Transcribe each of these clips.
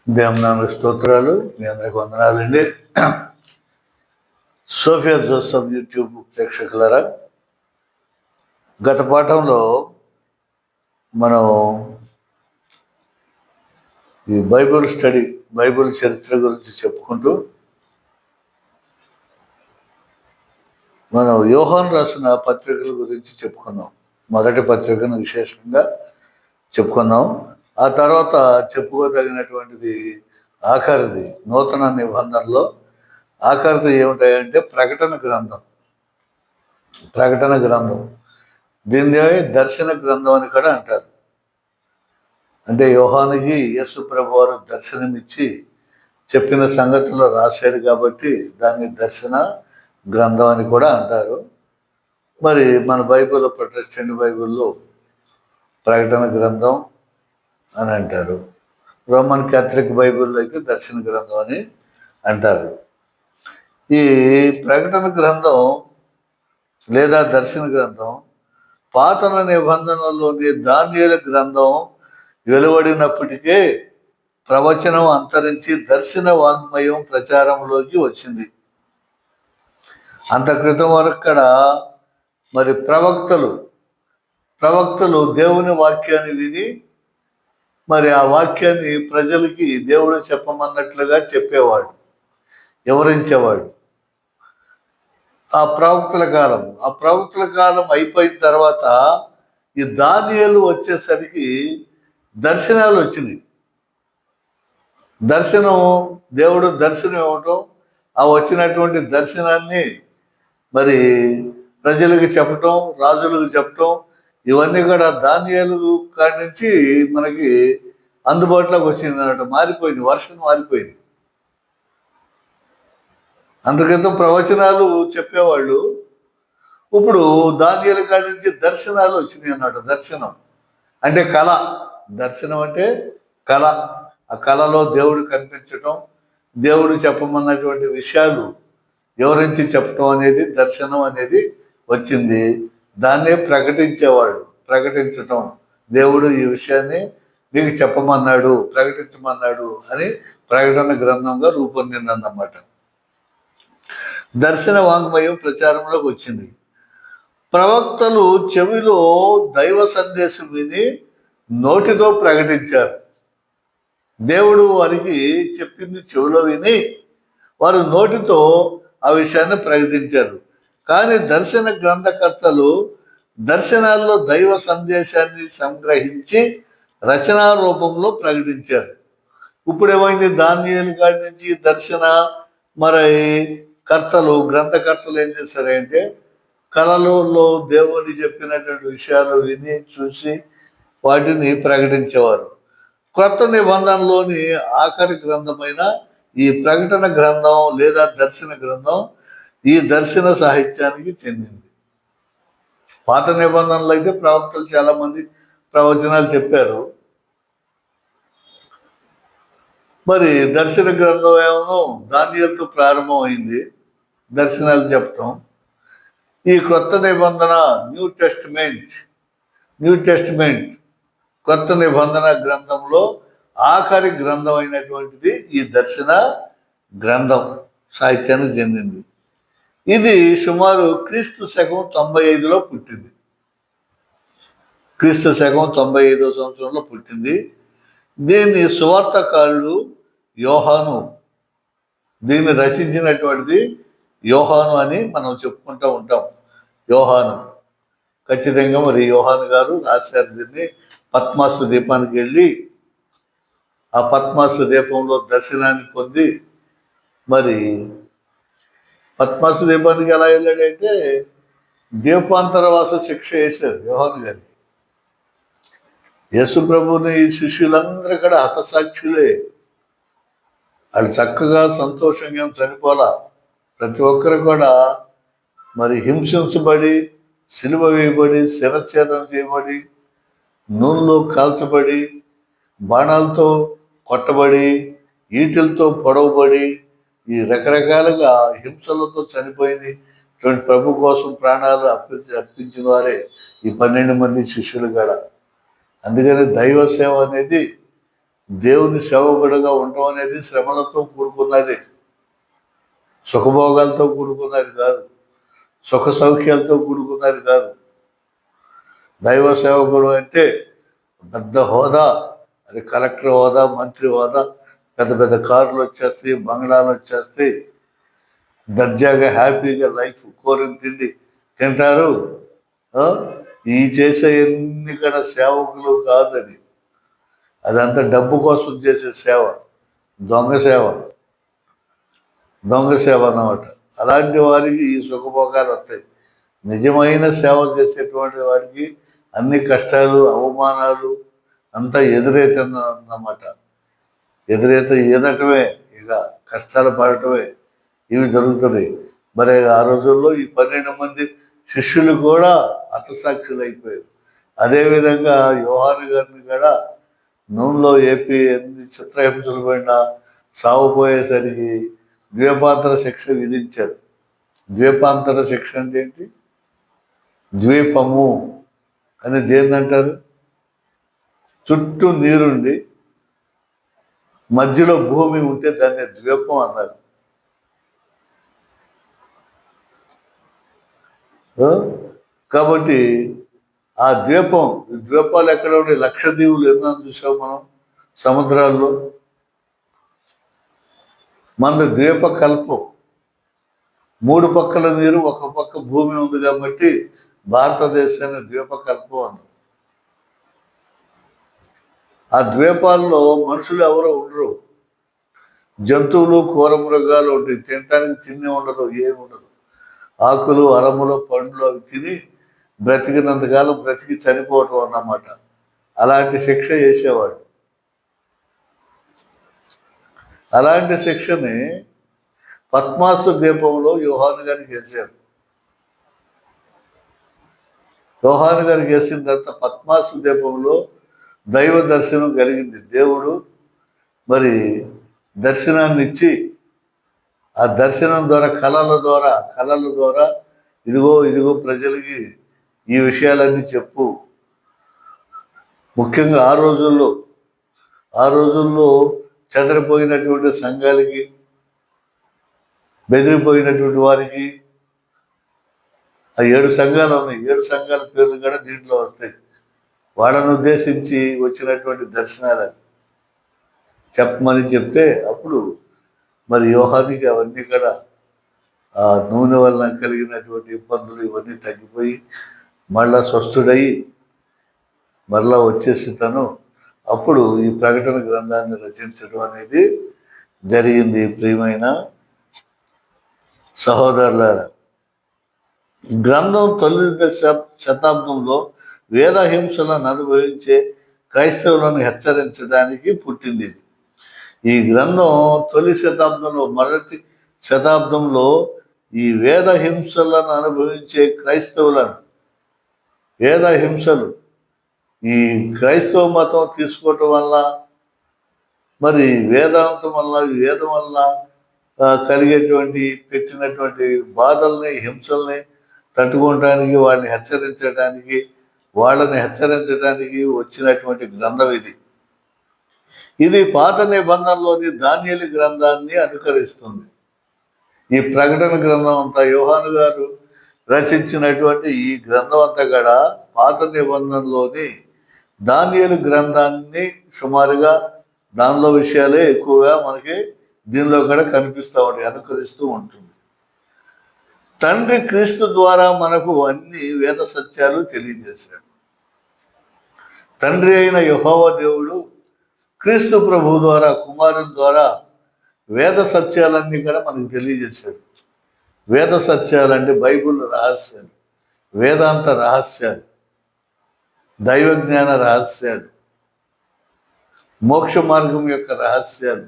దేవునామ స్తోత్రాలు. మీ అందరికి వందనాలండి. సోఫియా జోసఫ్ యూట్యూబ్ ప్రేక్షకులరా, గత పాఠంలో మనం ఈ బైబిల్ స్టడీ, బైబిల్ చరిత్ర గురించి చెప్పుకుంటూ మనం యోహాను రాసిన పత్రికల గురించి చెప్పుకున్నాం. మొదటి పత్రికను విశేషంగా చెప్పుకున్నాం. ఆ తర్వాత చెప్పుకోదగినటువంటిది ఆఖరిది, నూతన నిబంధనలో ఆఖరిది ఏమిటాయంటే ప్రకటన గ్రంథం. ప్రకటన గ్రంథం దీన్ని దర్శన గ్రంథం అని కూడా అంటారు. అంటే యోహానుకి యేసు ప్రభు వారు దర్శనమిచ్చి చెప్పిన సంగతులు రాశాడు కాబట్టి దాన్ని దర్శన గ్రంథం అని కూడా అంటారు. మరి మన బైబిల్లో, ప్రొటెస్టెంట్ బైబిల్లో ప్రకటన గ్రంథం అని అంటారు. రోమన్ క్యాథలిక్ బైబిల్లో అయితే దర్శన గ్రంథం అని అంటారు. ఈ ప్రకటన గ్రంథం లేదా దర్శన గ్రంథం పాత నిబంధనలోని దానియేలు గ్రంథం వెలువడినప్పటికే ప్రవచనం అంతరించి దర్శన వాంగ్మయం ప్రచారంలోకి వచ్చింది. అంత క్రితం వరకు మరి ప్రవక్తలు దేవుని వాక్యాన్ని విని మరి ఆ వాక్యాన్ని ప్రజలకి దేవుడు చెప్పమన్నట్లుగా చెప్పేవాడు, వివరించేవాడు. ఆ ప్రవక్తల కాలం అయిపోయిన తర్వాత ఈ దానియేలు వచ్చేసరికి దర్శనాలు వచ్చినాయి. దేవుడు దర్శనం ఇవ్వటం, ఆ వచ్చినటువంటి దర్శనాన్ని మరి ప్రజలకు చెప్పటం, రాజులకు చెప్పటం, ఇవన్నీ కూడా దానియేలు కాడి నుంచి మనకి అందుబాటులోకి వచ్చింది అన్నట్టు. మారిపోయింది, వర్షం మారిపోయింది. అందుకంత ప్రవచనాలు చెప్పేవాళ్ళు, ఇప్పుడు దానియేలు కాడి నుంచి దర్శనాలు వచ్చినాయి అన్నట్టు. దర్శనం అంటే కళ, దర్శనం అంటే కళ. ఆ కళలో దేవుడు కనిపించటం, దేవుడు చెప్పమన్నటువంటి విషయాలు వివరించి చెప్పటం అనేది దర్శనం అనేది వచ్చింది. దాన్నే ప్రకటించటం, దేవుడు ఈ విషయాన్ని మీకు చెప్పమన్నాడు, ప్రకటించమన్నాడు అని ప్రకటన గ్రంథంగా రూపొందిందన్నమాట. దర్శన వాంగ్మయం ప్రచారంలోకి వచ్చింది. ప్రవక్తలు చెవిలో దైవ సందేశం విని నోటితో ప్రకటించారు. దేవుడు వారికి చెప్పింది చెవిలో విని వారు నోటితో ఆ విషయాన్ని ప్రకటించారు. కానీ దర్శన గ్రంథకర్తలు దర్శనాల్లో దైవ సందేశాన్ని సంగ్రహించి రచనా రూపంలో ప్రకటించారు. ఇప్పుడు ఏమైంది, దానియేలు కాడి నుంచి దర్శన మరి గ్రంథకర్తలు ఏం చేశారంటే కళలలో దేవుని చెప్పినటువంటి విషయాలు విని చూసి వాటిని ప్రకటించేవారు. క్రొత్త నిబంధనలోని ఆఖరి గ్రంథమైన ఈ ప్రకటన గ్రంథం లేదా దర్శన గ్రంథం ఈ దర్శన సాహిత్యానికి చెందింది. పాత నిబంధనలు అయితే ప్రవక్తలు చాలా మంది ప్రవచనాలు చెప్పారు. మరి దర్శన గ్రంథం ఏమో దానియేలుతో ప్రారంభమైంది దర్శనాలు చెప్పటం. ఈ క్రొత్త నిబంధన న్యూ టెస్టిమెంట్ కొత్త నిబంధన గ్రంథంలో ఆఖరి గ్రంథం అయినటువంటిది ఈ దర్శన గ్రంథం సాహిత్యానికి చెందింది. ఇది సుమారు క్రీస్తు శకం 95లో పుట్టింది. క్రీస్తు శకం 95వ సంవత్సరంలో పుట్టింది. దీన్ని సువార్తకారుడు యోహాను, దీన్ని రచించినటువంటిది యోహాను అని మనం చెప్పుకుంటూ ఉంటాం. యోహాను ఖచ్చితంగా మరి యోహాను గారు రాశారు దీన్ని. పద్మాసు దీపానికి వెళ్ళి ఆ పద్మాసు దీపంలో దర్శనాన్ని పొంది, మరి పద్మాసు దీపానికి ఎలా వెళ్ళాడంటే దీపాంతరవాస శిక్ష వేశారు యోహాను గారికి. యేసు ప్రభుని శిష్యులందరూ కూడా హతసాక్షులే. వాళ్ళు చక్కగా సంతోషంగా చనిపోలా. ప్రతి ఒక్కరు కూడా మరి హింసించబడి, సిలువ వేయబడి, శిరఛేదం చేయబడి, నూనెలో కాల్చబడి, బాణాలతో కొట్టబడి, ఈటెలతో పొడవబడి, ఈ రకరకాలుగా హింసలతో చనిపోయింది. ప్రభు కోసం ప్రాణాలు అర్పించిన వారే ఈ 12 మంది శిష్యులు కూడా. అందుకని దైవ సేవ అనేది దేవుని సేవకుడుగా ఉండటం అనేది శ్రమలతో కూడుకున్నది, సుఖభోగాలతో కూడుకున్నది కాదు, సుఖ సౌఖ్యాలతో కూడుకున్నది కాదు. దైవ సేవకుడు అంటే పెద్ద హోదా, అది కలెక్టర్ హోదా, మంత్రి హోదా, పెద్ద పెద్ద కార్లు వచ్చేస్తాయి, బంగ్లాలు వచ్చేస్తాయి, దర్జాగా హ్యాపీగా లైఫ్ కోరిన తిండి తింటారు. ఈ చేసే ఎన్నికడ సేవకులు కాదని, అదంతా డబ్బు కోసం చేసే సేవ, దొంగ సేవ, దొంగ సేవ అన్నమాట. అలాంటి వారికి ఈ సుఖభోగాలు వస్తాయి. నిజమైన సేవ చేసేటువంటి వారికి అన్ని కష్టాలు, అవమానాలు అంతా ఎదురైతుందన్నమాట. ఎదురైతే ఈనటమే, ఇక కష్టాలు పడటమే, ఇవి జరుగుతున్నాయి. మరి ఆ రోజుల్లో ఈ 12 మంది శిష్యులు కూడా హతసాక్షులు అయిపోయారు. అదేవిధంగా యోహాను గారిని కూడా నూనెలో ఏపీ ఎన్ని చిత్రహింసలు పడినా సాగుపోయేసరికి ద్వీపాంతర శిక్ష విధించారు. ద్వీపాంతర శిక్ష అంటే ఏంటి? ద్వీపము అని దేన్ని అంటారు? చుట్టూ నీరుండి మధ్యలో భూమి ఉంటే దాన్ని ద్వీపం అన్నారు. కాబట్టి ఆ ద్వీపాలు ఎక్కడ ఉండే? లక్షద్వీపులు ఎన్నో చూసాం మనం సముద్రాల్లో. మన ద్వీపకల్పం, 3 పక్కల నీరు, ఒక పక్క భూమి ఉంది కాబట్టి భారతదేశాన్ని ద్వీపకల్పం అన్నారు. ఆ ద్వీపాల్లో మనుషులు ఎవరో ఉండరు, జంతువులు, కూర మృగాలు ఉంటాయి. తినటానికి తిండి ఉండదు, ఏమి ఉండదు. ఆకులు, అరములు, పండ్లు అవి తిని బ్రతికినంతకాలం బ్రతికి చనిపోవటం అన్నమాట. అలాంటి శిక్ష చేసేవాడు. అలాంటి శిక్షని పద్మాసు ద్వీపంలో యోహాను గారికి వేశారు. యోహాను గారికి వేసిన తర్వాత పద్మాసు ద్వీపంలో దైవ దర్శనం కలిగింది. దేవుడు మరి దర్శనాన్ని ఇచ్చి, ఆ దర్శనం ద్వారా కళల ద్వారా ఇదిగో ప్రజలకి ఈ విషయాలన్నీ చెప్పు. ముఖ్యంగా ఆ రోజుల్లో చెదరిపోయినటువంటి సంఘాలకి, బెదిరిపోయినటువంటి వారికి, ఆ 7 సంఘాలు ఉన్నాయి, 7 సంఘాల పేర్లు కూడా దీంట్లో వస్తాయి. వాళ్ళను ఉద్దేశించి వచ్చినటువంటి దర్శనాలని చెప్పమని చెప్తే, అప్పుడు మరి యోహానికి అవన్నీ కూడా ఆ నూనె వల్ల కలిగినటువంటి ఇబ్బందులు ఇవన్నీ తగ్గిపోయి మళ్ళా స్వస్థుడై మళ్ళా వచ్చేసి తను అప్పుడు ఈ ప్రకటన గ్రంథాన్ని రచించడం అనేది జరిగింది. ప్రియమైన సహోదరులారా, గ్రంథం తొలి శతాబ్దంలో వేద హింసలను అనుభవించే క్రైస్తవులను హెచ్చరించడానికి పుట్టింది. ఈ గ్రంథం తొలి శతాబ్దంలో, మొదటి శతాబ్దంలో ఈ వేద హింసలను అనుభవించే క్రైస్తవులను, వేద హింసలు, ఈ క్రైస్తవ మతం తీసుకోవటం వల్ల, మరి వేదాంతం వల్ల, వేదం వల్ల కలిగేటువంటి పెట్టినటువంటి బాధల్ని, హింసల్ని తట్టుకోవడానికి, వాళ్ళని హెచ్చరించడానికి వచ్చినటువంటి గ్రంథం ఇది. ఇది పాత నిబంధనలోని దానియేలు గ్రంథాన్ని అనుకరిస్తుంది. ఈ ప్రకటన గ్రంథం అంతా, యోహాను గారు రచించినటువంటి ఈ గ్రంథం అంతా కూడా పాత నిబంధనలోని దానియేలు గ్రంథాన్ని సుమారుగా దానిలో విషయాలే ఎక్కువగా మనకి దీనిలో కూడా కనిపిస్తూ ఉంటాయి, అనుకరిస్తూ ఉంటుంది. తండ్రి క్రీస్తు ద్వారా మనకు అన్ని వేద సత్యాలు తెలియజేశాడు. తండ్రి అయిన యెహోవా దేవుడు క్రీస్తు ప్రభు ద్వారా, కుమారుని ద్వారా వేద సత్యాలన్నీ కూడా మనకు తెలియజేశాడు. వేద సత్యాలంటే బైబిల్ రహస్యాలు, వేదాంత రహస్యాలు, దైవజ్ఞాన రహస్యాలు, మోక్ష మార్గం యొక్క రహస్యాలు,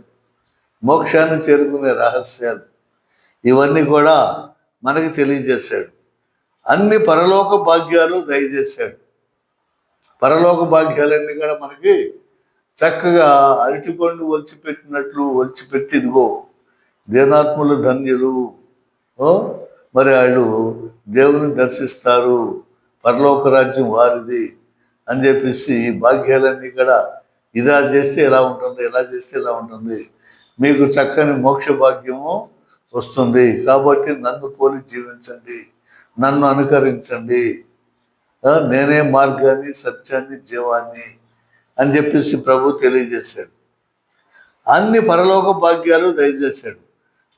మోక్షాన్ని చేరుకునే రహస్యాలు, ఇవన్నీ కూడా మనకి తెలియజేశాడు. అన్ని పరలోక భాగ్యాలు దయచేశాడు. పరలోక భాగ్యాలన్నీ కూడా మనకి చక్కగా అరటిపండు ఒలిచిపెట్టినట్లు ఒలిచిపెట్టి, ఇదిగో దేనాత్ములు ధన్యులు, మరి వాళ్ళు దేవుని దర్శిస్తారు, పరలోక రాజ్యం వారిది అని చెప్పేసి ఈ భాగ్యాలన్నీ కూడా ఇలా చేస్తే ఎలా ఉంటుంది, ఇలా చేస్తే ఇలా ఉంటుంది, మీకు చక్కని మోక్ష భాగ్యము వస్తుంది, కాబట్టి నన్ను పోలి జీవించండి, నన్ను అనుకరించండి, నేనే మార్గాన్ని, సత్యాన్ని, జీవాన్ని అని చెప్పేసి ప్రభు తెలియజేశాడు. అన్ని పరలోక భాగ్యాలు దయచేశాడు.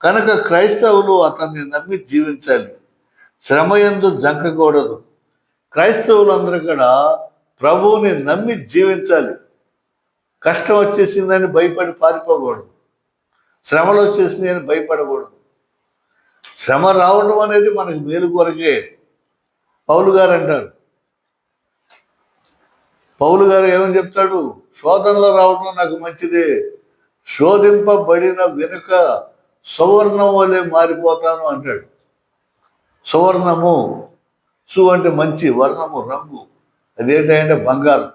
కనుక క్రైస్తవులు అతన్ని నమ్మి జీవించాలి, శ్రమయందు జంకకూడదు. క్రైస్తవులందరూ కూడా ప్రభువుని నమ్మి జీవించాలి. కష్టం వచ్చేసిందని భయపడి పారిపోకూడదు, శ్రమలు వచ్చేసిందని భయపడకూడదు. శ్రమ రావడం అనేది మనకు మేలు కొరకే. పౌలు గారు అంటారు, పౌలు గారు ఏమని చెప్తాడు, శోధనలో రావడం నాకు మంచిదే, శోధింపబడిన వెనుక సువర్ణం వలె మారిపోతాను అంటాడు. సువర్ణము, సు అంటే మంచి, వర్ణము రంగు, అదేంటంటే బంగారం.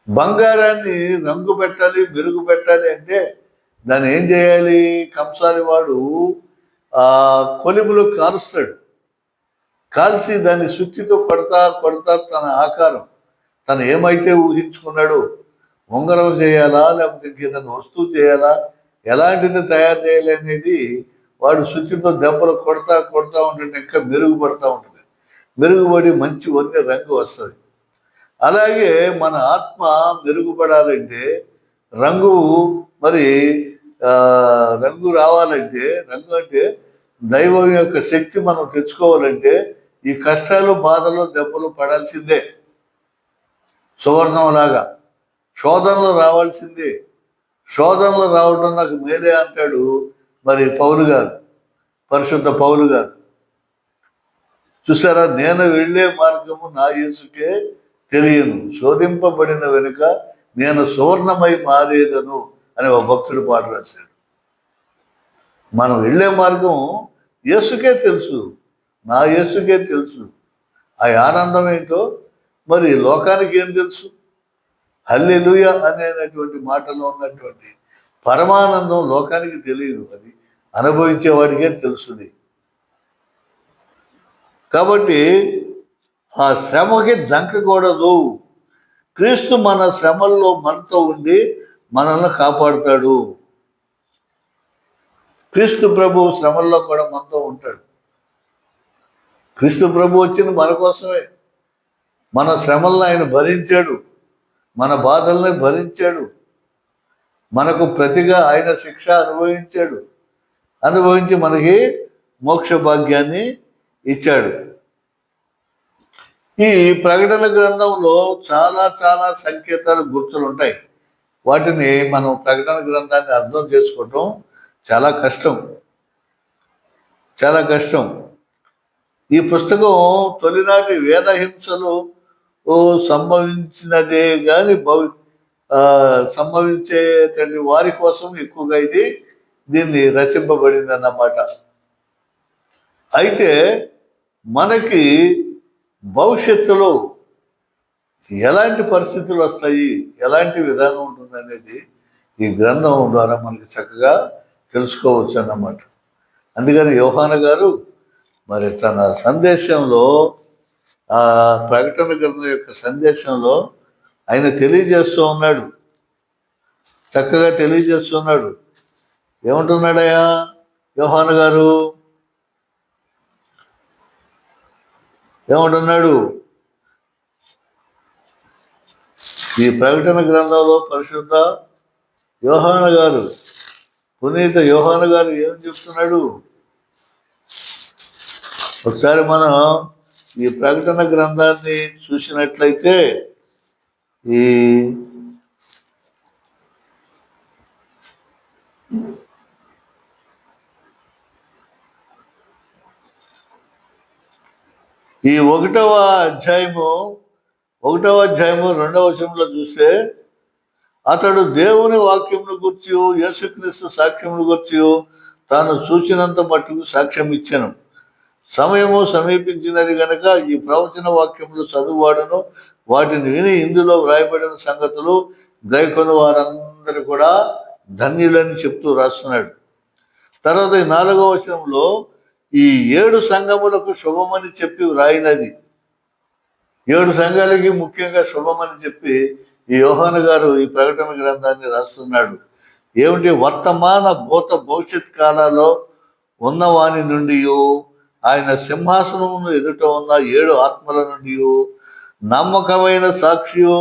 బంగారాన్ని రంగు పెట్టాలి, మెరుగు పెట్టాలి అంటే దాన్ని ఏం చేయాలి? కంసాలి వాడు కొలిములు కాలుస్తాడు, కాల్చి దాన్ని సుత్తితో కొడతా కొడతా తన ఆకారం, తను ఏమైతే ఊహించుకున్నాడో, ఉంగరం చేయాలా లేకపోతే ఇంకేదైనా వస్తువు చేయాలా, ఎలాంటిది తయారు చేయాలి అనేది వాడు సుత్తితో దెబ్బలు కొడతా కొడతా ఉంటుంటే ఇంకా మెరుగుపడతా ఉంటుంది, మెరుగుపడి మంచి వన్నె రంగు వస్తుంది. అలాగే మన ఆత్మ మెరుగుపడాలంటే రంగు, మరి రంగు రావాలంటే, రంగు అంటే దైవం యొక్క శక్తి మనం తెచ్చుకోవాలంటే ఈ కష్టాలు, బాధలు, దెబ్బలు పడాల్సిందే. సువర్ణంలాగా శోధనలు రావాల్సిందే. శోధనలు రావడం నాకు మేలే అంటాడు మరి పౌలు గారు, పరిశుద్ధ పౌలు గారు. చూసారా, నేను వెళ్ళే మార్గము నా యేసుకే తెలియను, శోధింపబడిన వెనుక నేను సువర్ణమై మారేదను అని ఒక భక్తుడు పాట రాశాడు. మనం వెళ్ళే మార్గం యేసుకే తెలుసు, నా యేసుకే తెలుసు. ఆ ఆనందం ఏంటో మరి లోకానికి ఏం తెలుసు? హల్లెలూయా అనేటువంటి మాటలో ఉన్నటువంటి పరమానందం లోకానికి తెలియదు, అది అనుభవించేవాడికే తెలుసుది. కాబట్టి ఆ శ్రమకి జంకకూడదు. క్రీస్తు మన శ్రమల్లో మనతో ఉండి మనల్ని కాపాడుతాడు. క్రీస్తు ప్రభు శ్రమల్లో కూడా మనతో ఉంటాడు. క్రీస్తు ప్రభు వచ్చింది మన కోసమే. మన శ్రమలను ఆయన భరించాడు, మన బాధల్ని భరించాడు, మనకు ప్రతిగా ఆయన శిక్ష అనుభవించాడు, అనుభవించి మనకి మోక్ష భాగ్యాన్ని ఇచ్చాడు. ఈ ప్రకటన గ్రంథంలో చాలా చాలా సంకేతాలు, గుర్తులు ఉంటాయి. వాటిని మనం ప్రకటన గ్రంథాన్ని అర్థం చేసుకోవటం చాలా కష్టం, చాలా కష్టం. ఈ పుస్తకం తొలినాటి వేదహింసలు సంభవించినదే కానీ సంభవించేటువంటి వారి కోసం ఎక్కువగా దీన్ని రచింపబడింది అన్నమాట. అయితే మనకి భవిష్యత్తులో ఎలాంటి పరిస్థితులు వస్తాయి, ఎలాంటి విధానం ఉంటుంది అనేది ఈ గ్రంథం ద్వారా మనకి చక్కగా తెలుసుకోవచ్చు అన్నమాట. అందుకని యోహాను గారు మరి తన సందేశంలో, ఆ ప్రకటన గ్రంథం యొక్క సందేశంలో ఆయన తెలియజేస్తూ ఉన్నాడు, చక్కగా తెలియజేస్తున్నాడు. ఏమంటున్నాడయ్యా యోహాను గారు? ఏమంటున్నాడు? ఈ ప్రకటన గ్రంథంలో పరిశుద్ధ యోహాను గారు, పునీత యోహాను గారు ఏం చెప్తున్నాడు? ఒకసారి మనం ఈ ప్రకటన గ్రంథాన్ని చూసినట్లయితే ఈ 1వ అధ్యాయము 2వ వచనంలో చూస్తే, అతడు దేవుని వాక్యమును గుర్చి యేసుక్రీస్తు సాక్ష్యమును గుర్చి తాను చూసినంత మట్టుకు సాక్ష్యం ఇచ్చాను. సమయము సమీపించినది గనక ఈ ప్రవచన వాక్యములు చదువువాడును వాటిని విని ఇందులో వ్రాయబడిన సంగతులు గైకొని వారందరూ కూడా ధన్యులని చెప్తూ రాస్తున్నాడు. తర్వాత ఈ 4వ వచనంలో ఈ 7 సంఘములకు శుభమని చెప్పి వ్రాయినది. 7 సంఘాలకి ముఖ్యంగా శుభమని చెప్పి ఈ యోహాను గారు ఈ ప్రకటన గ్రంథాన్ని రాస్తున్నాడు. ఏమిటి? వర్తమాన భూత భవిష్యత్ కాలాల్లో ఉన్నవాని నుండి, ఆయన సింహాసనమును ఎదుట ఉన్న 7 ఆత్మల నుండి, నమ్మకమైన సాక్షియు,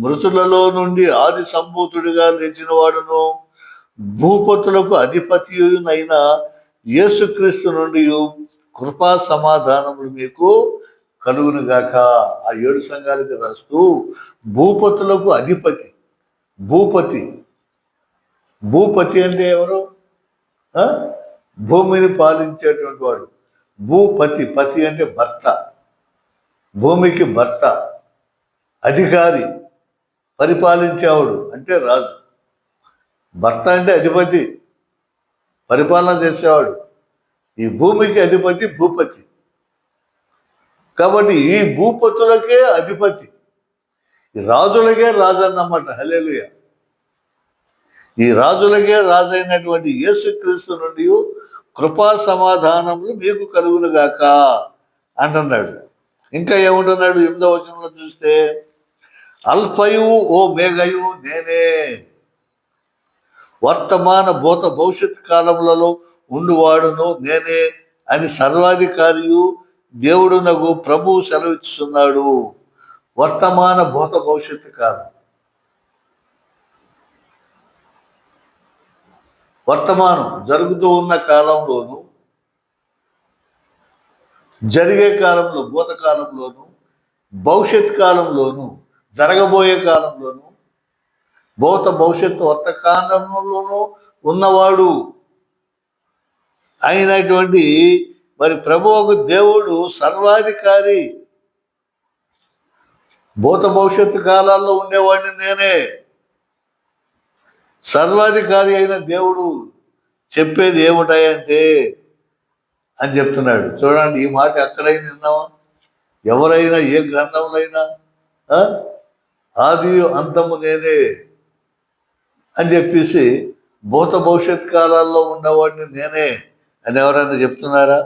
మృతులలో నుండి ఆది సంభూతుడిగా లేచిన వాడును, భూపతులకు అధిపతియునైన యేసుక్రీస్తు నుండి కృపా సమాధానములు మీకు కలుగునుగాక. ఆ 7 సంఘాలకి రాస్తూ భూపతులకు అధిపతి, భూపతి. భూపతి అంటే ఎవరు? భూమిని పాలించేటువంటి వాడు భూపతి. పతి అంటే భర్త, భూమికి భర్త. అధికారి, పరిపాలించేవాడు అంటే రాజు. భర్త అంటే అధిపతి, పరిపాలన చేసేవాడు. ఈ భూమికి అధిపతి భూపతి. కాబట్టి ఈ భూపతులకే అధిపతి, ఈ రాజులకే రాజు అన్నమాట. హల్లెలూయా. ఈ రాజులకే రాజైనటువంటి యేసుక్రీస్తు నుండి కృపా సమాధానములు మీకు కలుగునుగాక అంటున్నాడు. ఇంకా ఏముంటున్నాడు? 8వ వచనంలో చూస్తే, అల్ఫయు ఓ మేఘయు నేనే, వర్తమాన భూత భవిష్యత్ కాలములలో ఉండువాడును నేనే అని సర్వాధికారియు దేవుడునగు ప్రభువు సెలవిస్తున్నాడు. వర్తమాన భూత భవిష్యత్తు కాలం, వర్తమానం జరుగుతూ ఉన్న కాలంలోను, జరిగే కాలంలో భూతకాలంలోను, భవిష్యత్ కాలంలోను, జరగబోయే కాలంలోను, భూత భవిష్యత్తు వర్తకాలంలోనూ ఉన్నవాడు అయినటువంటి మరి ప్రభువు దేవుడు సర్వాధికారి. భూత భవిష్యత్తు కాలాల్లో ఉండేవాడిని నేనే. సర్వాధికారి అయిన దేవుడు చెప్పేది ఏముంటాయంటే అని చెప్తున్నాడు. చూడండి, ఈ మాట ఎక్కడైనా విన్నావా? ఎవరైనా ఏ గ్రంథంలో ఆది అంతము నేనే అని చెప్పేసి భూత భవిష్యత్ కాలాల్లో ఉన్నవాడిని నేనే అని ఎవరైనా చెప్తున్నారా?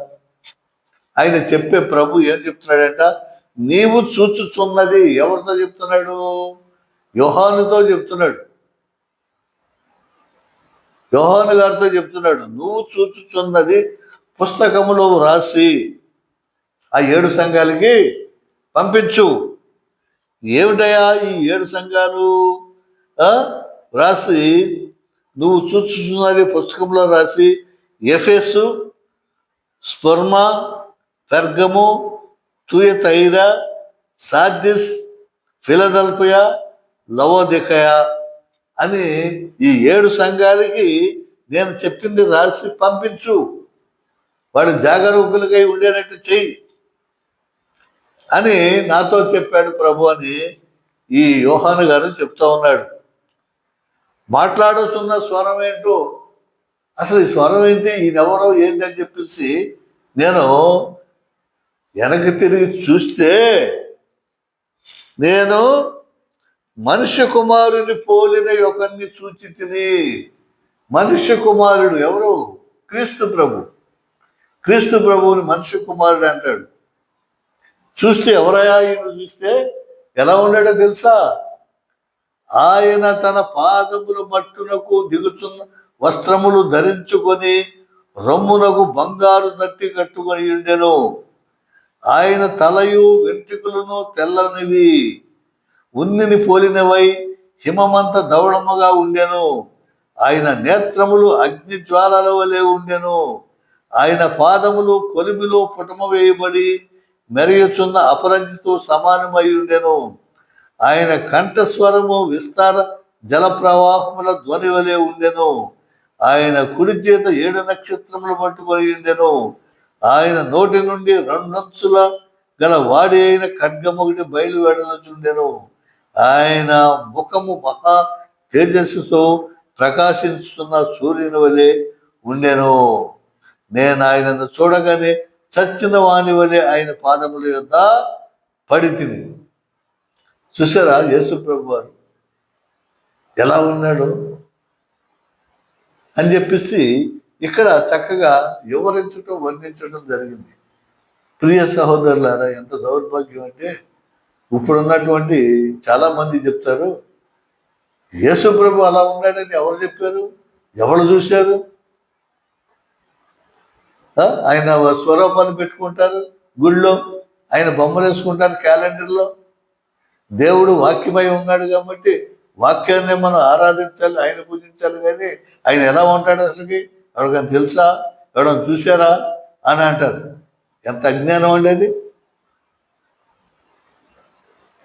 ఆయన చెప్పే ప్రభు ఏం చెప్తున్నాడంట? నీవు చూచుచున్నది. ఎవరితో చెప్తున్నాడు? యోహానుతో చెప్తున్నాడు. యోహాను గారితో చెప్తున్నాడు, నువ్వు చూచుచున్నది పుస్తకములో రాసి ఆ 7 సంఘాలకి పంపించు. ఏమిటయా ఈ 7 సంఘాలు? రాసి నువ్వు చూచుచున్నది పుస్తకంలో రాసి Ephesus, Smyrna, Pergamum, Thyatira, Sardis, Philadelphia, Laodicea అని ఈ 7 సంఘాలకి నేను చెప్పింది రాసి పంపించు. వాడు జాగరూకులకై ఉండేటట్టు చెయ్యి అని నాతో చెప్పాడు ప్రభు అని ఈ యోహాను గారు చెప్తా ఉన్నాడు. మాట్లాడుతున్న స్వరం ఏంటో, అసలు ఈ స్వరం ఏంటి, ఈయనెవరో ఏంటి అని చెప్పేసి నేను వెనక్కి తిరిగి చూస్తే, నేను మనుష్య కుమారుని పోలిన ఒకరిని చూచి తిని. మనుష్య కుమారుడు ఎవరు? క్రీస్తు ప్రభు. క్రీస్తు ప్రభువుని మనుష్య కుమారుడు అంటాడు. చూస్తే ఎవరయ్యా ఈయన? చూస్తే ఎలా ఉన్నాడో తెలుసా? ఆయన తన పాదముల మట్టునకు దిగుచున్న వస్త్రములు ధరించుకొని రొమ్మునకు బంగారు దట్టి కట్టుకొని ఉండెను. ఆయన తలయు వెంట్రుకలను తెల్లనివి, ఉన్నిని పోలినవై హిమమంత దవడముగా ఉండెను. ఆయన నేత్రములు అగ్ని జ్వాలల వలె ఉండెను. ఆయన పాదములు కొలిమిలో పుటమ వేయబడి మెరుగుచున్న అపరంజితో సమానమై ఉండెను. ఆయన కంఠస్వరము విస్తార జల ప్రవాహముల ధ్వని వలె ఉండెను. ఆయన కుడి చేత 7 నక్షత్రములు పట్టుకొని ఉండెను. ఆయన నోటి నుండి 2 అంచుల గల వాడి అయిన ఖడ్గమొకటి బయలువెడలుచుండెను. ఆయన ముఖము మహా తేజస్సుతో ప్రకాశించుతున్న సూర్యుని వలె ఉండెను. నేను ఆయనను చూడగానే చచ్చిన వాని వలె ఆయన పాదముల యొద్ద పడి తిని. చూసారా యేసు ప్రభు వారు ఎలా ఉన్నాడు అని చెప్పేసి ఇక్కడ చక్కగా వివరించడం, వర్ణించడం జరిగింది. ప్రియ సహోదరులారా, ఎంత దౌర్భాగ్యం అంటే ఇప్పుడున్నటువంటి చాలా మంది చెప్తారు, యేసు ప్రభు అలా ఉన్నాడని ఎవరు చెప్పారు? ఎవరు చూశారు? ఆయన స్వరూపాన్ని పెట్టుకుంటారు గుళ్ళో, ఆయన బొమ్మలు వేసుకుంటారు క్యాలెండర్లో. దేవుడు వాక్యమై ఉన్నాడు కాబట్టి వాక్యాన్ని మనం ఆరాధించాలి, ఆయన పూజించాలి. కానీ ఆయన ఎలా ఉంటాడు అసలుకి ఎవరికైనా తెలుసా? ఎవరైనా చూశారా అని అంటారు. ఎంత అజ్ఞానం అండి అది!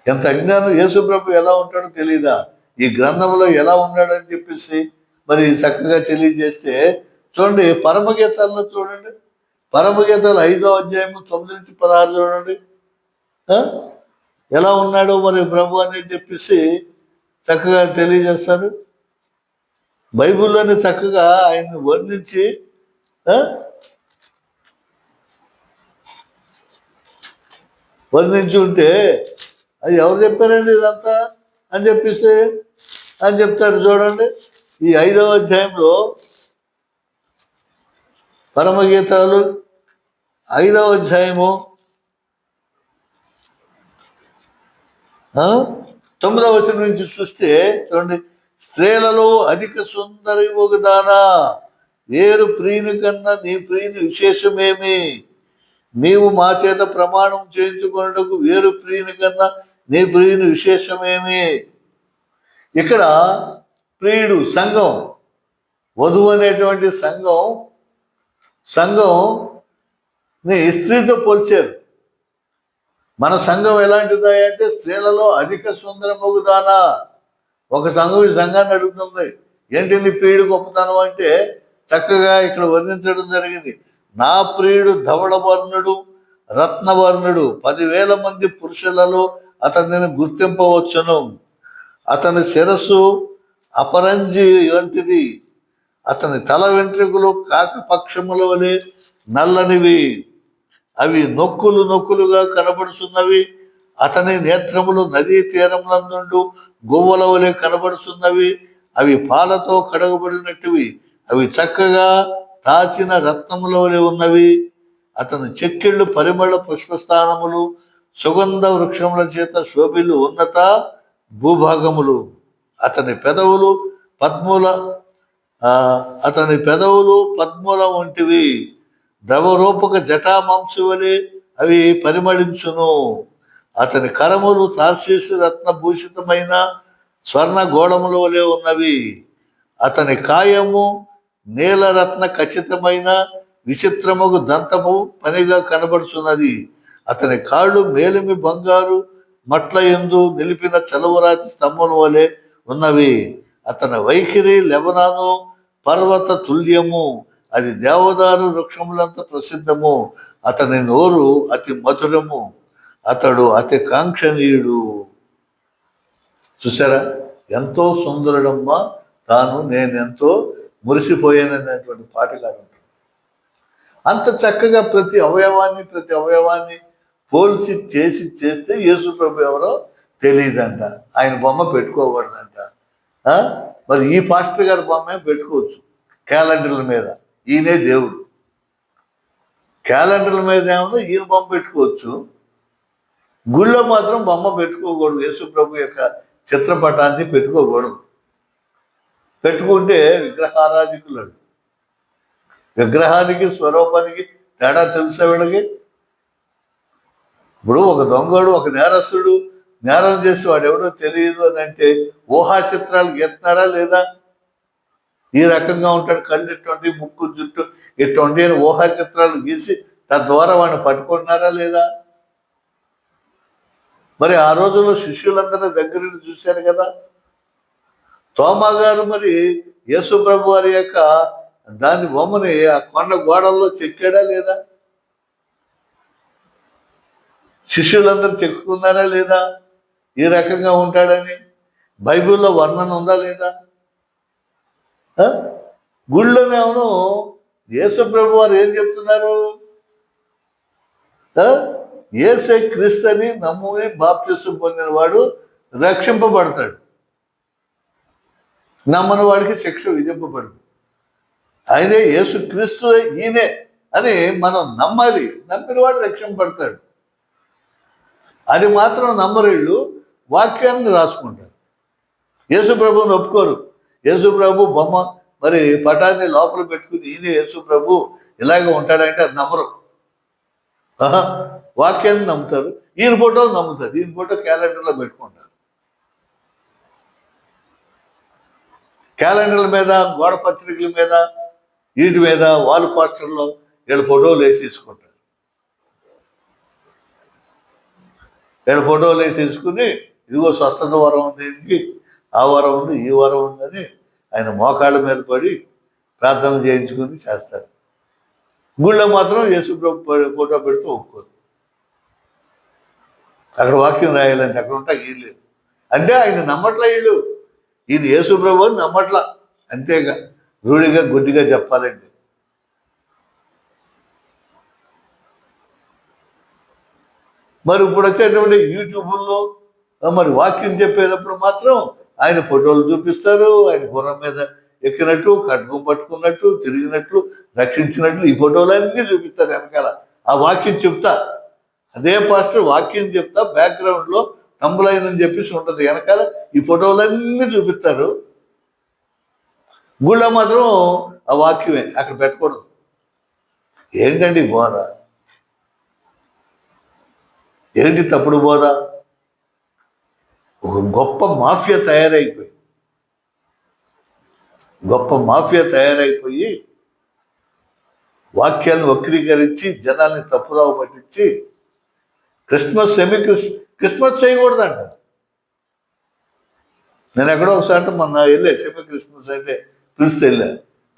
ఎంత అజ్ఞానం! యేసు ప్రభు ఎలా ఉంటాడో తెలియదా? ఈ గ్రంథంలో ఎలా ఉన్నాడని చెప్పేసి మరి చక్కగా తెలియజేస్తే చూడండి, పరమగీతాల్లో చూడండి, పరమగీతాలు 5వ అధ్యాయము 9-16 చూడండి. ఎలా ఉన్నాడో మరి ప్రభు అని చెప్పేసి చక్కగా తెలియజేస్తారు. బైబిల్లోనే చక్కగా ఆయన్ని వర్ణించి ఉంటే అది ఎవరు చెప్పారండి ఇదంతా అని చెప్పేసి అని చెప్తారు. చూడండి, ఈ 5వ అధ్యాయంలో పరమగీతాలు 5వ అధ్యాయము 9వ వచనం నుంచి చూస్తే చూడండి, స్త్రీలలో అధిక సుందరి ఒకదానా, వేరు ప్రియుని కన్నా నీ ప్రియుని విశేషమేమి? నీవు మా చేత ప్రమాణం చేయించుకున్నటకు వేరు ప్రియుని కన్నా నీ ప్రియుని విశేషమేమి? ఇక్కడ ప్రియుడు సంఘం, వధువు అనేటువంటి సంఘంని స్త్రీతో పోల్చారు. మన సంఘం ఎలాంటిదా అంటే స్త్రీలలో అధిక సుందరమగుదానా. ఒక సంఘం ఈ సంఘాన్ని అడుగుతుంది, ఏంటి ప్రియుడు గొప్పతనం అంటే చక్కగా ఇక్కడ వర్ణించడం జరిగింది. నా ప్రియుడు ధవళవర్ణుడు, రత్నవర్ణుడు, 10,000 మంది పురుషులలో అతనిని గుర్తింపవచ్చును. అతని శిరస్సు అపరంజి వంటిది, అతని తల వెంట్రుకలు కాకపక్షముల వలె నల్లనివి, అవి నొక్కులుగా కనబడుచున్నవి. అతని నేత్రములు నదీ తీరములందు గువ్వల వలె కనబడుచున్నవి, అవి పాలతో కడగబడినట్టువి, అవి చక్కగా దాచిన రత్నముల వలె ఉన్నవి. అతని చెక్కిళ్ళు పరిమళ పుష్పస్థానములు, సుగంధ వృక్షముల చేత శోభిలు ఉన్నత భూభాగములు. అతని పెదవులు పద్ముల వంటివి, ద్రవరూపక జటామాంసు వలె అవి పరిమళించును. అతని కరములు తార్షీసు రత్నభూషితమైన స్వర్ణ గోళముల వలె ఉన్నవి. అతని కాయము నీలరత్న ఖచ్చితమైన విచిత్రముగు దంతము పనిగా కనబడుచున్నది. అతని కాళ్ళు మేలిమి బంగారు మట్ల యందు నిలిపిన చలవరాతి స్తంభం వలె ఉన్నవి. అతని వైఖరి లెబనాను పర్వత తుల్యము, అది దేవదారు వృక్షములంత ప్రసిద్ధము. అతని నోరు అతి మధురము, అతడు అతి కాంక్షణీయుడు. చూసారా, ఎంతో సుందరుడమ్మా తాను, నేనెంతో మురిసిపోయాననేటువంటి పాటగాడు. అంత చక్కగా ప్రతి అవయవాన్ని పోల్చి చేస్తే యేసు ప్రభు ఎవరో తెలియదంట. ఆయన బొమ్మ పెట్టుకోకూడదంట. మరి ఈ పాస్టర్ గారి బొమ్మే పెట్టుకోవచ్చు క్యాలెండర్ల మీద. ఈయనే దేవుడు. క్యాలెండర్ల మీద ఏమో ఈయన బొమ్మ పెట్టుకోవచ్చు, గుళ్ళో మాత్రం బొమ్మ పెట్టుకోకూడదు. యేసు ప్రభు యొక్క చిత్రపటాన్ని పెట్టుకోకూడదు. పెట్టుకుంటే విగ్రహారాధికులు. విగ్రహానికి స్వరూపానికి తేడా తెలుసా వీళ్ళకి? ఇప్పుడు ఒక దొంగడు, ఒక నేరస్తుడు నేరం చేసి వాడు ఎవడో తెలియదు అని అంటే ఊహా చిత్రాలు గెత్తున్నారా లేదా? ఈ రకంగా ఉంటాడు, కళ్ళు ఇటువంటి, ముక్కు జుట్టు ఇటువంటి అని ఊహా చిత్రాలు గీసి తద్వారా వాడిని పట్టుకుంటున్నారా లేదా? మరి ఆ రోజుల్లో శిష్యులందరూ దగ్గర చూశారు కదా. తోమా గారు మరి యేసు ప్రభు వారి యొక్క దాని బొమ్మని ఆ కొండ గోడల్లో చెక్కాడా లేదా? శిష్యులందరూ చెక్కున్నారా లేదా ఈ రకంగా ఉంటాడని? బైబిల్లో వర్ణన ఉందా లేదా? గుళ్ళోనేమో యేసు ప్రభు వారు ఏం చెప్తున్నారు? యేసే క్రీస్తు అని నమ్ముని బాప్తిసం పొందిన వాడు రక్షింపబడతాడు, నమ్మని వాడికి శిక్ష విధింపబడదు. ఆయనే యేసు క్రీస్తు ఈయనే అని మనం నమ్మాలి. నమ్మిన వాడు రక్షింపబడతాడు. అది మాత్రం నమ్మరేళ్ళు వాక్యాన్ని రాసుకుంటారు. యేసు ప్రభువుని ఒప్పుకోరు. యేసు ప్రభు బొమ్మ మరి పటాన్ని లోపల పెట్టుకుని ఈయన యేసు ప్రభు ఇలాగే ఉంటాడంటే అది నమ్మరు. ఆహా, వాక్యాన్ని నమ్ముతారు. ఈయన ఫోటో నమ్ముతారు. ఈయన ఫోటో క్యాలెండర్లో పెట్టుకుంటారు. క్యాలెండర్ల మీద, గోడ పత్రికల మీద, వీటి మీద, వాల్ పోస్టర్లో వీళ్ళ ఫోటోలు వేసేసుకుంటారు. వీళ్ళ ఫోటోలు వేసేసుకుని ఇదిగో స్వస్థత వరం ఉంది, దీనికి ఆ వరం ఉంది, ఈ వరం ఉందని ఆయన మోకాళ్ళ మీద పడి ప్రార్థన చేయించుకుని చేస్తారు. గుళ్ళో మాత్రం యేసు ప్రభు ఫోటో పెడితే ఒప్పుకోరు. అక్కడ వాక్యం రాయాలంటే అక్కడ ఉంటా ఏం లేదు. అంటే ఆయన నమ్మట్లా వీళ్ళు. ఈయన యేసు ప్రభు అని నమ్మట్లా, అంతేగా రూఢిగా గుడ్డిగా చెప్పాలండి. మరి ఇప్పుడు వచ్చేటువంటి యూట్యూబ్లో మరి వాక్యం చెప్పేటప్పుడు మాత్రం ఆయన ఫోటోలు చూపిస్తారు. ఆయన గుర్రం మీద ఎక్కినట్టు, ఖడ్గం పట్టుకున్నట్టు, తిరిగినట్లు, రక్షించినట్లు ఈ ఫోటోలన్నీ చూపిస్తారు వెనకాల. ఆ వాక్యం చెప్తా, అదే పాస్టర్ వాక్యం చెప్తా బ్యాక్గ్రౌండ్లో తంబులైన్ అని చెప్పేసి ఉంటుంది వెనకాల. ఈ ఫోటోలన్నీ చూపిస్తారు. గుళ్ళో మాత్రం ఆ వాక్యమే అక్కడ పెట్టకూడదు. ఏంటండి బోధ? ఏంటి తప్పుడు బోధ? ఒక గొప్ప మాఫియా తయారైపోయి వాక్యాలను వక్రీకరించి జనాల్ని తప్పుదావ పట్టించి క్రిస్మస్ చేయకూడదంట. నేను ఎక్కడో ఒకసారి మొన్న వెళ్ళా, సెమీ క్రిస్మస్ అంటే పిలిస్తే వెళ్ళా.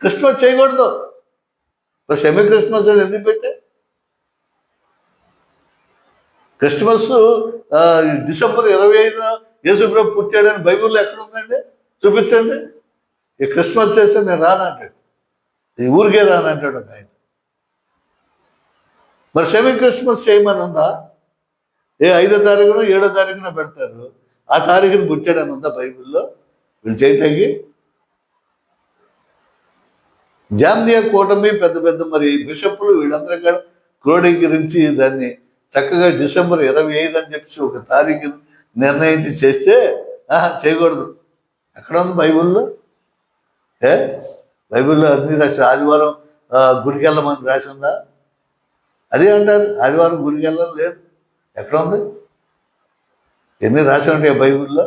క్రిస్మస్ చేయకూడదు. సెమీ క్రిస్మస్ అని ఎందుకు పెట్టా? క్రిస్మస్ డిసెంబర్ 25న యేసుప్రభు పుట్టాడని బైబిల్లో ఎక్కడ ఉందండి? చూపించండి. ఈ క్రిస్మస్ చేస్తే నేను రానంటాడు, ఈ ఊరికే రానంటాడు ఆయన. మరి సెమీ క్రిస్మస్ చేయమని ఉందా? 5వ తారీఖున 7వ తారీఖున పెడతారు. ఆ తారీఖున పుట్టాడని ఉందా బైబిల్లో? వీళ్ళు చేయటానికి జామ్నియా కూటమి పెద్ద పెద్ద మరి బిషప్పులు వీళ్ళందరూ కూడా క్రోడీకరించి దాన్ని చక్కగా డిసెంబర్ 25 అని చెప్పి ఒక తారీఖు నిర్ణయించి చేస్తే చేయకూడదు. ఎక్కడ ఉంది బైబిల్లో? బైబిల్లో అన్ని రాసి ఆదివారం గుడికి వెళ్ళమని రాసి ఉందా? అదే అంటారు, ఆదివారం గుడికి వెళ్ళడం లేదు. ఎక్కడ ఉంది? ఎన్ని రాసి ఉంటాయి బైబిల్లో?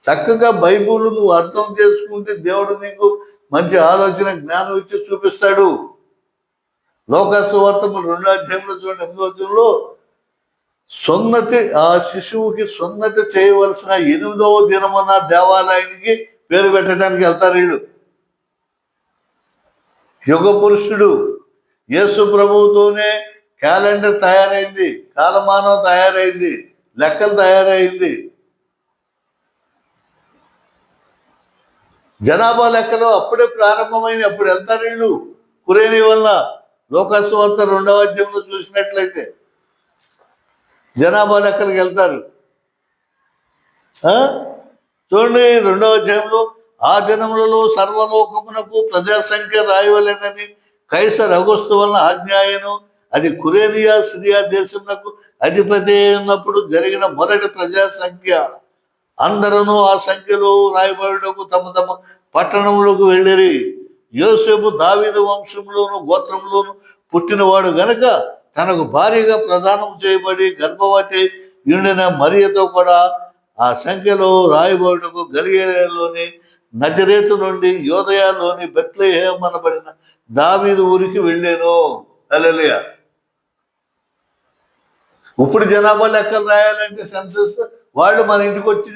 చక్కగా బైబిల్ నువ్వు అర్థం చేసుకుంటే దేవుడు నీకు మంచి ఆలోచన, జ్ఞానం ఇచ్చి చూపిస్తాడు. లోకసువార్త 2వ అధ్యాయంలో చూడండి, 8వ అధ్యాయంలో సున్నతి, ఆ శిశువుకి సున్నతి చేయవలసిన 8వ దినమున దేవాలయానికి పేరు పెట్టడానికి వెళ్తారు వీళ్ళు. యుగ పురుషుడు యేసు ప్రభువుతోనే క్యాలెండర్ తయారైంది, కాలమానం తయారైంది, లెక్కలు తయారైంది. జనాభా లెక్కలు అప్పుడే ప్రారంభమైంది. అప్పుడు వెళ్తారు వీళ్ళు కురేని వల్ల. లోకసువార్త 2వ అధ్యాయంలో చూసినట్లయితే జనాభా లెక్కలకు వెళ్తారు. చూడండి 2వ అధ్యాయంలో, ఆ దినములలో సర్వలోకమునకు ప్రజాసంఖ్య రాయవలెనని కైసర్ అగుస్తు వలన ఆజ్ఞాయను. అది కురేనియా సిరియా దేశమునకు అధిపతి ఉన్నప్పుడు జరిగిన మొదటి ప్రజాసంఖ్య. అందరూ ఆ సంఖ్యలో రాయబడుటకు తమ తమ పట్టణములకు వెళ్ళిరి. యోసేపు దావీదు వంశంలోను గోత్రంలోను పుట్టినవాడు గనక తనకు భారీగా ప్రదానం చేయబడి గర్భవతి ఉండిన మరియతో కూడా ఆ సంఖ్యలో రాయబడుటకు గలిలయలోని నజరేతు నుండి యోదయలోని బెత్లెహేము అనబడిన దావీదు ఊరికి వెళ్ళాను. హల్లెలూయా. ఇప్పుడు జనాభా లెక్కలు రాయాలంటే సెన్సస్ వాళ్ళు మన ఇంటికి వచ్చి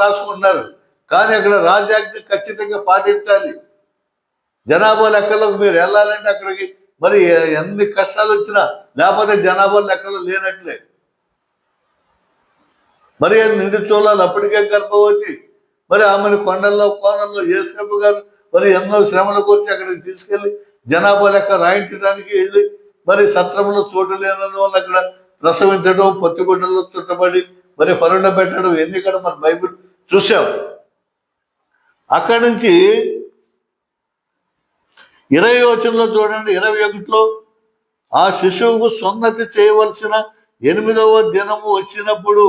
రాసుకుంటున్నారు. కానీ అక్కడ రాజ్యాజ్ఞ ఖచ్చితంగా పాటించాలి. జనాభా లెక్కలకు మీరు వెళ్ళాలంటే అక్కడికి మరి ఎన్ని కష్టాలు వచ్చినా, లేకపోతే జనాభా లెక్కలు లేనట్లే. మరి నిండు చూడాలి, అప్పటికే గర్భవతి. మరి ఆమెను కొండల్లో కోనల్లో యేసుప్రభు గారు మరి ఎన్నో శ్రమలకు వచ్చి అక్కడికి తీసుకెళ్ళి జనాభా లెక్క రాయించడానికి వెళ్ళి మరి సత్రంలో చోటు లేనని వాళ్ళు అక్కడ ప్రసవించడం, పొత్తిగుడ్డల్లో చుట్టబడి మరి పరుండ పెట్టడం, ఎన్ని కూడా మన బైబిల్ చూసాం. అక్కడి నుంచి 20వ వచనంలో చూడండి, 21లో ఆ శిశువుకు సున్నతి చేయవలసిన 8వ దినము వచ్చినప్పుడు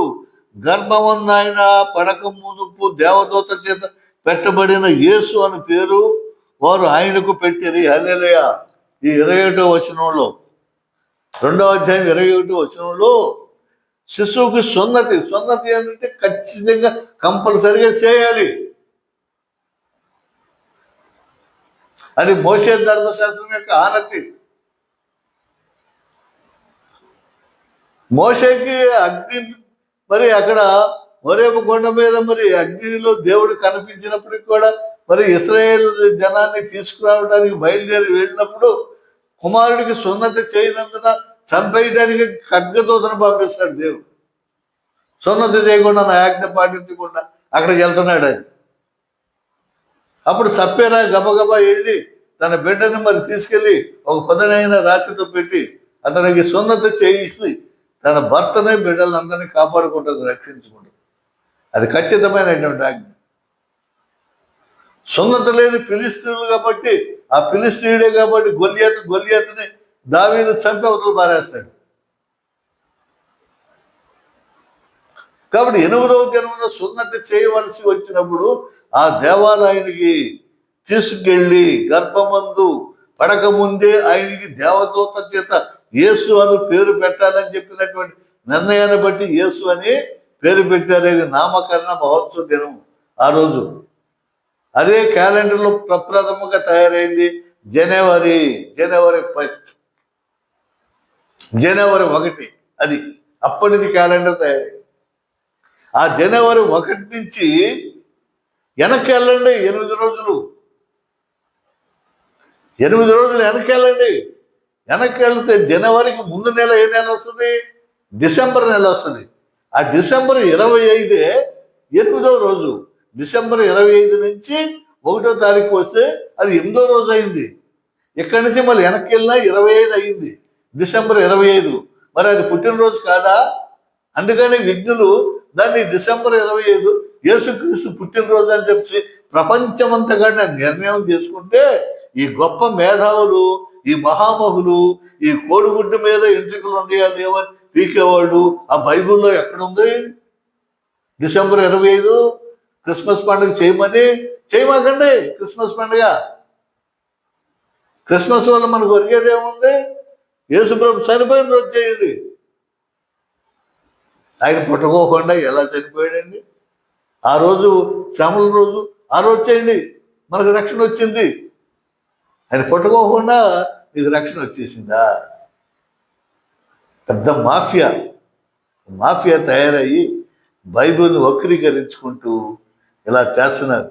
గర్భమందు ఆయన పడక మునుపు దేవదూత చేత పెట్టబడిన యేసు అని పేరు వారు ఆయనకు పెట్టిరి. హల్లెలూయా. ఈ 21వ వచనంలో, 2వ అధ్యాయం 21వ వచనంలో శిశువుకి సున్నతి అంటే ఖచ్చితంగా కంపల్సరిగా చేయాలి. అది మోషే ధర్మశాస్త్రం యొక్క ఆనతి. మోషేకి అగ్ని, మరి అక్కడ మోరేబు కొండ మీద మరి అగ్నిలో దేవుడు కనిపించినప్పటికి కూడా మరి ఇశ్రాయేల్ జనాన్ని తీసుకురావడానికి బయలుదేరి వెళ్ళినప్పుడు కుమారుడికి సున్నతి చేయనందున చంపేయడానికి ఖడ్గదూతను పంపిస్తాడు దేవుడు. సున్నతి చేయకుండా, నా ఆజ్ఞ పాటించకుండా అక్కడికి వెళ్తున్నాడు ఆయన. అప్పుడు సప్పేరా గబగబా వెళ్ళి తన బిడ్డను మరి తీసుకెళ్ళి ఒక పదునైన రాతితో పెట్టి అతనికి సున్నతి చేయిసి తన భర్తనే బిడ్డలందరినీ కాపాడుకుంటుంది, రక్షించుకుంటుంది. అది ఖచ్చితమైనటువంటి ఆజ్ఞ. సున్నతి లేని ఫిలిస్తీయులు కాబట్టి, ఆ ఫిలిస్తీయుడే కాబట్టి గొల్లియాతుని దావీదు చంపి అవతలు పారేస్తాడు. కాబట్టి 8వ దినమున సున్నతి చేయవలసి వచ్చినప్పుడు ఆ దేవాలయానికి తీసుకెళ్ళి గర్భమందు పడక ముందే ఆయనకి దేవదూత చేత యేసు అని పేరు పెట్టాలని చెప్పినటువంటి నిర్ణయాన్ని బట్టి యేసు అని పేరు పెట్టారు. ఇది నామకరణ మహోత్సవ దినం ఆ రోజు. అదే క్యాలెండర్లో ప్రప్రథముగా తయారైంది జనవరి 1, జనవరి 1. అది అప్పటి నుంచి క్యాలెండర్ తయారైంది. ఆ జనవరి 1 నుంచి వెనక్కి వెళ్ళండి 8 రోజులు. 8 రోజులు వెనక్కి వెళ్ళండి. వెనక్కి వెళ్తే జనవరికి ముందు నెల ఏ నెల వస్తుంది? డిసెంబర్ నెల వస్తుంది. ఆ డిసెంబర్ 25 8వ రోజు. డిసెంబర్ 25 నుంచి 1వ తారీఖు వస్తే అది 8వ రోజు అయింది. ఇక్కడి నుంచి మళ్ళీ వెనక్కి వెళ్ళినా 25 అయింది. డిసెంబర్ 25 మరి అది పుట్టినరోజు కాదా? అందుకని విజ్ఞులు దాన్ని డిసెంబర్ 25 యేసుక్రీస్తు పుట్టినరోజు అని చెప్పి ప్రపంచమంతగా నిర్ణయం చేసుకుంటే ఈ గొప్ప మేధావులు, ఈ మహామహులు, ఈ కోడిగుడ్డు మీద ఎంట్రుకలు ఉన్నాయా లేవని పీకేవాళ్ళు ఆ బైబిల్లో ఎక్కడుంది? డిసెంబర్ 25 క్రిస్మస్ పండుగ చేయమాకండి. క్రిస్మస్ పండుగ, క్రిస్మస్ వల్ల మనకు ఒరిగేది ఏముంది? యేసుప్రభు చనిపోయిన రోజు చేయండి. ఆయన పుట్టుకోకుండా ఎలా చనిపోయాడండి? ఆ రోజు శ్రమల రోజు, ఆ రోజు చేయండి, మనకు రక్షణ వచ్చింది. ఆయన పుట్టుకోకుండా నీకు రక్షణ వచ్చేసిందా? పెద్ద మాఫియా తయారయ్యి బైబిల్ని వక్రీకరించుకుంటూ ఇలా చేస్తున్నారు.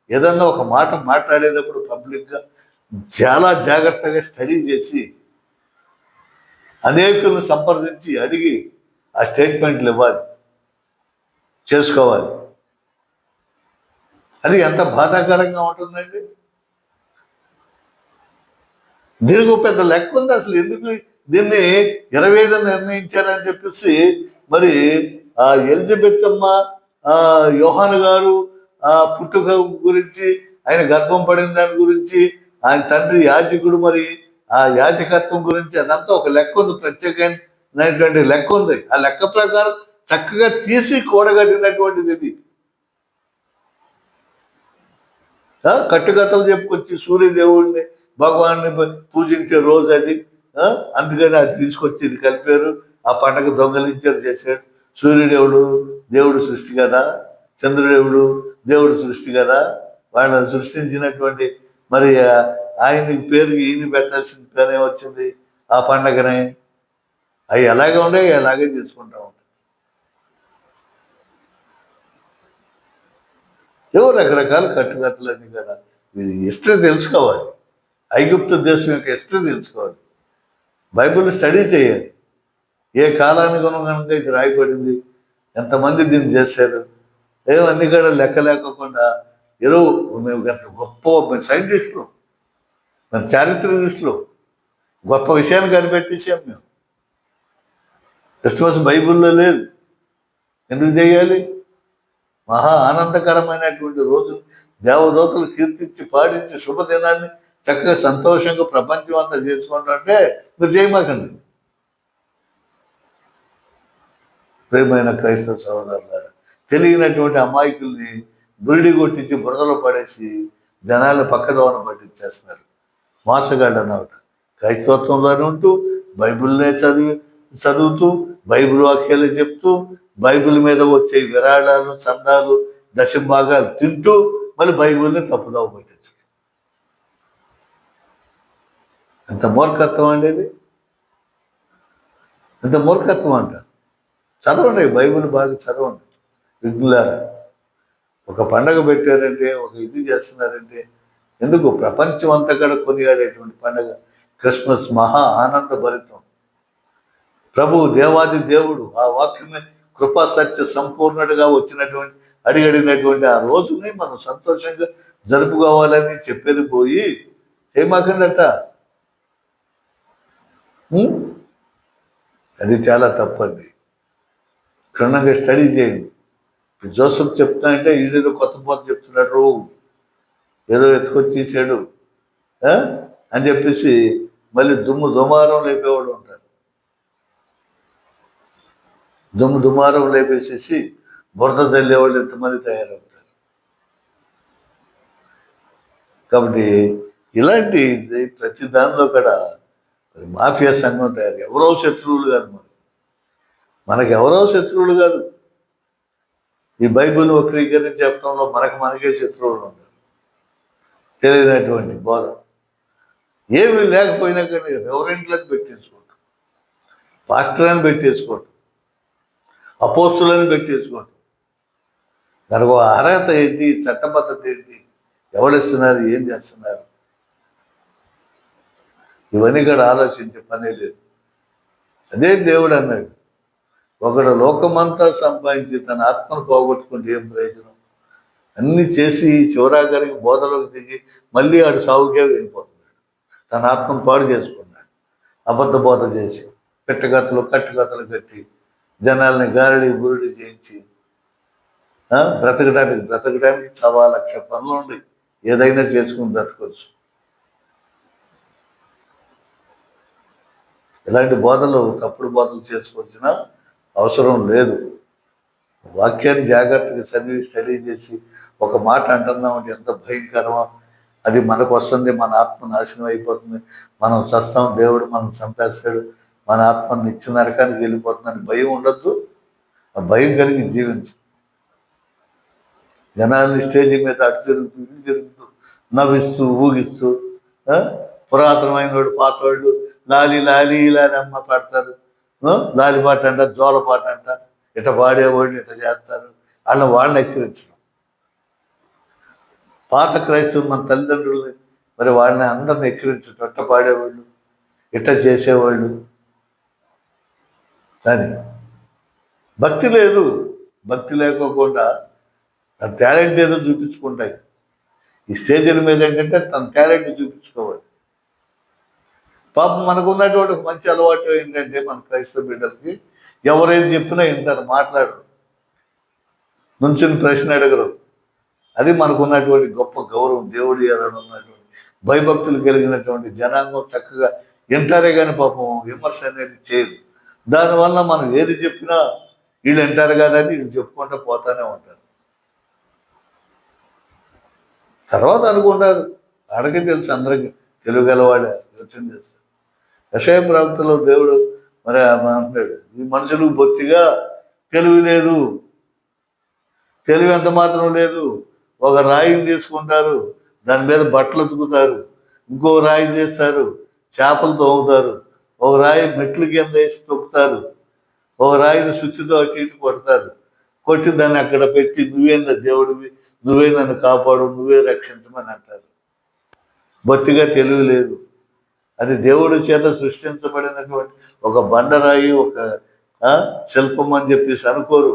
ఏదన్నా ఒక మాట మాట్లాడేటప్పుడు పబ్లిక్గా చాలా జాగ్రత్తగా స్టడీ చేసి అనేకులను సంప్రదించి అడిగి ఆ స్టేట్మెంట్లు ఇవ్వాలి, చేసుకోవాలి. అది ఎంత బాధాకరంగా ఉంటుందండి. దీనికి ఒక పెద్ద లెక్క ఉంది. అసలు ఎందుకు దీన్ని 25 నిర్ణయించారని చెప్పేసి మరి ఆ ఎలిజబెత్ అమ్మ, యోహాను గారు ఆ పుట్టుక గురించి, ఆయన గర్భం పడిన దాని గురించి, ఆయన తండ్రి యాజకుడు, మరి ఆ యాజకత్వం గురించి అదంతా ఒక లెక్క ఉంది, ప్రత్యేకమైనటువంటి లెక్క ఉంది. ఆ లెక్క ప్రకారం చక్కగా తీసి కూడగట్టినటువంటిది ఇది. కట్టుకథలు చెప్పుకొచ్చి సూర్యదేవుడిని భగవాన్ని పూజించే రోజు అది. అందుకని అది తీసుకొచ్చి ఇది కలిపారు, ఆ పండగ దొంగలించారు, చేశాడు. సూర్యదేవుడు దేవుడు సృష్టి కదా, చంద్రదేవుడు దేవుడు సృష్టి కదా. వాళ్ళని సృష్టించినటువంటి మరి ఆయనకి పేరు ఈయన పెట్టాల్సిన పేరే వచ్చింది ఆ పండగనే. అవి ఎలాగే ఉండే అలాగే చేసుకుంటా ఉంటాయి. ఏవో రకరకాల కట్టుకథలన్నీ కదా. ఇది హిస్టరీ తెలుసుకోవాలి, ఐగుప్తు దేశం యొక్క హిస్టరీ తెలుసుకోవాలి, బైబిల్ స్టడీ చేయాలి. ఏ కాలానికి కనుక ఇది రాయబడింది, ఎంతమంది దీన్ని చేశారు, ఏమన్నీ కూడా లెక్క లేకుండా ఏదో మేము ఎంత గొప్ప సైంటిస్టులు, మన చారిత్రనిస్టులు గొప్ప విషయాన్ని కనిపెట్టేసాం మేము. క్రిస్మస్ బైబిల్లో లేదు, ఎందుకు చేయాలి? మహా ఆనందకరమైనటువంటి రోజు, దేవదూతలు కీర్తించి పాడించి శుభదినాన్ని చక్కగా సంతోషంగా ప్రపంచం అంతా చేసుకుంటుంటే మీరు చేయమాకండి. ప్రేమైన క్రైస్తవ సహోదరులారా, తెలియనటువంటి అమాయకుల్ని బురిడి కొట్టించి బురదలో పడేసి జనాలను పక్కదోవన పట్టించేస్తున్నారు. మోసగాళ్ళు అన్నమాట. క్రైస్తవత్వంలోనే ఉంటూ బైబిల్నే చదువుతూ బైబిల్ వాక్యాలు చెప్తూ బైబిల్ మీద వచ్చే విరాళాలు, చందాలు, దశంభాగాలు తింటూ మళ్ళీ బైబిల్ని తప్పుదోవ పట్టించు. ఎంత మూర్ఖత్వం అండి ఇది, ఎంత మూర్ఖత్వం అంట. చదవండి, బైబిల్ బాగా చదవండి విఘ్నులారా. ఒక పండగ పెట్టారంటే, ఒక ఇది చేస్తున్నారంటే ఎందుకు? ప్రపంచం అంతా కూడా కొనియాడేటువంటి పండగ క్రిస్మస్. మహా ఆనంద భరితం. ప్రభు దేవాది దేవుడు ఆ వాక్యమే కృపా సత్య సంపూర్ణుడిగా వచ్చినటువంటి అడిగినటువంటి ఆ రోజుని మనం సంతోషంగా జరుపుకోవాలని చెప్పేది పోయి చేయమాకండట. అది చాలా తప్పండి. క్షుణ్ణంగా స్టడీ చేయండి. జోసఫ్ చెప్తా అంటే ఈడేదో కొత్త పోత చెప్తున్నాడు, ఏదో ఎత్తుకొచ్చేసాడు అని చెప్పేసి మళ్ళీ దుమారం లేపేవాడు ఉంటారు. దుమారం లేపేసేసి బురద చల్లేవాళ్ళు ఎంతమంది తయారవుతారు. కాబట్టి ఇలాంటి ప్రతి దానిలో కూడా మాఫియా సంఘం తయారు. ఎవరో శత్రువులు కాదు, మనకి ఎవరో శత్రువులు కాదు. ఈ బైబిల్ వక్రీకరించి చెప్పడంలో మనకే శత్రువులు ఉంటారు. తెలియనటువంటి బోధ ఏమీ లేకపోయినా కానీ రెవరెంట్లను పెట్టేసుకోవటం, పాస్టర్ని పెట్టేసుకోవటం, అపోస్తులను పెట్టేసుకోవటం. దానికి అర్హత ఏంటి, చట్టబద్ధత ఏంటి, ఎవరిస్తున్నారు, ఏం చేస్తున్నారు, ఇవన్నీ కూడా ఆలోచించే పనే లేదు. అదే దేవుడు అన్నాడు, ఒకడు లోకమంతా సంపాదించి తన ఆత్మను పోగొట్టుకుంటే ఏం ప్రయోజనం? అన్నీ చేసి చివరాగారికి బోధలోకి దిగి మళ్ళీ ఆడు సాగుకే వెళ్ళిపోతున్నాడు. తన ఆత్మను పాడు చేసుకున్నాడు. అబద్ధ బోధ చేసి కట్టుకథలు కట్టి జనాల్ని గారడి బురుడి చేయించి బ్రతకడానికి 1,00,000 పనులు ఉండి ఏదైనా చేసుకుని బ్రతకొచ్చు. ఇలాంటి బోధలు, తప్పుడు బోధలు చేసుకోవాల్సిన అవసరం లేదు. వాక్యాన్ని జాగ్రత్తగా చదివి స్టడీ చేసి ఒక మాట అంటున్నామంటే ఎంత భయంకరమో. అది మనకు వస్తుంది, మన ఆత్మ నాశనం అయిపోతుంది, మనం చస్తాం, దేవుడు మనం చంపేస్తాడు, మన ఆత్మ నిత్య నరకానికి వెళ్ళిపోతుందని భయం ఉండొద్దు. ఆ భయం కలిగి జీవించు. జనాల్ని స్టేజీ మీద అటు తిరుగుతూ ఇటు తిరుగుతూ నవ్విస్తూ ఊగిస్తూ పురాతనమైన వాడు పాతవాళ్ళు లాలి లాలి ఇలా అమ్మ పాడతారు. లాలి పాట అంట, జోల పాట అంట, ఇట పాడేవాళ్ళు ఇట్లా చేస్తారు. వాళ్ళని ఎక్కిరించడం. పాత క్రైస్తవులు మన తల్లిదండ్రులని మరి వాళ్ళని అందరిని ఎక్కిరించడం, ఇట్ట పాడేవాళ్ళు, ఇట్ట చేసేవాళ్ళు అని. భక్తి లేదు. భక్తి లేకోకుండా తన టాలెంట్ ఏదో చూపించుకుంటాయి. ఈ స్టేజీల మీద ఏంటంటే తన టాలెంట్ చూపించుకోవాలి. పాపం మనకున్నటువంటి ఒక మంచి అలవాటు ఏంటంటే మన క్రైస్తవ బిడ్డలకి ఎవరైనా చెప్పినా వింటారు, మాట్లాడరు, నుంచుని ప్రశ్న అడగరు. అది మనకున్నటువంటి గొప్ప గౌరవం. దేవుడు ఎరడం ఉన్నటువంటి భయభక్తులు కలిగినటువంటి జనాంగం చక్కగా వింటారే కానీ పాపం విమర్శ అనేది చేయరు. దానివల్ల మనం ఏది చెప్పినా వీళ్ళు వింటారు కదా అని వీళ్ళు చెప్పుకుంటూ పోతానే ఉంటారు. తర్వాత అనుకుంటారు, అడగ తెలుసు అందరికి, తెలుగు గలవాడే యోచన చేస్తారు. యెషయా ప్రవక్తలో దేవుడు మరి అంటున్నాడు, ఈ మనుషులకు బొత్తిగా తెలివి లేదు, తెలివి ఎంత మాత్రం లేదు. ఒక రాయిని తీసుకుంటారు, దాని మీద బట్టలు ఉతుకుతారు, ఇంకో రాయి చేస్తారు, చేపలు తోముతారు, ఒక రాయి మెట్లు కింద వేసి తొక్కుతారు, ఒక రాయిని సుత్తితో అటు ఇటు కొడతారు, కొట్టి దాన్ని అక్కడ పెట్టి నువ్వేందా దేవుడివి, నువ్వే నన్ను కాపాడు, నువ్వే రక్షించమని అంటారు. బొత్తిగా తెలివి లేదు. అది దేవుడి చేత సృష్టించబడినటువంటి ఒక బండరాయి, ఒక శిల్పం అని చెప్పేసి అనుకోరు.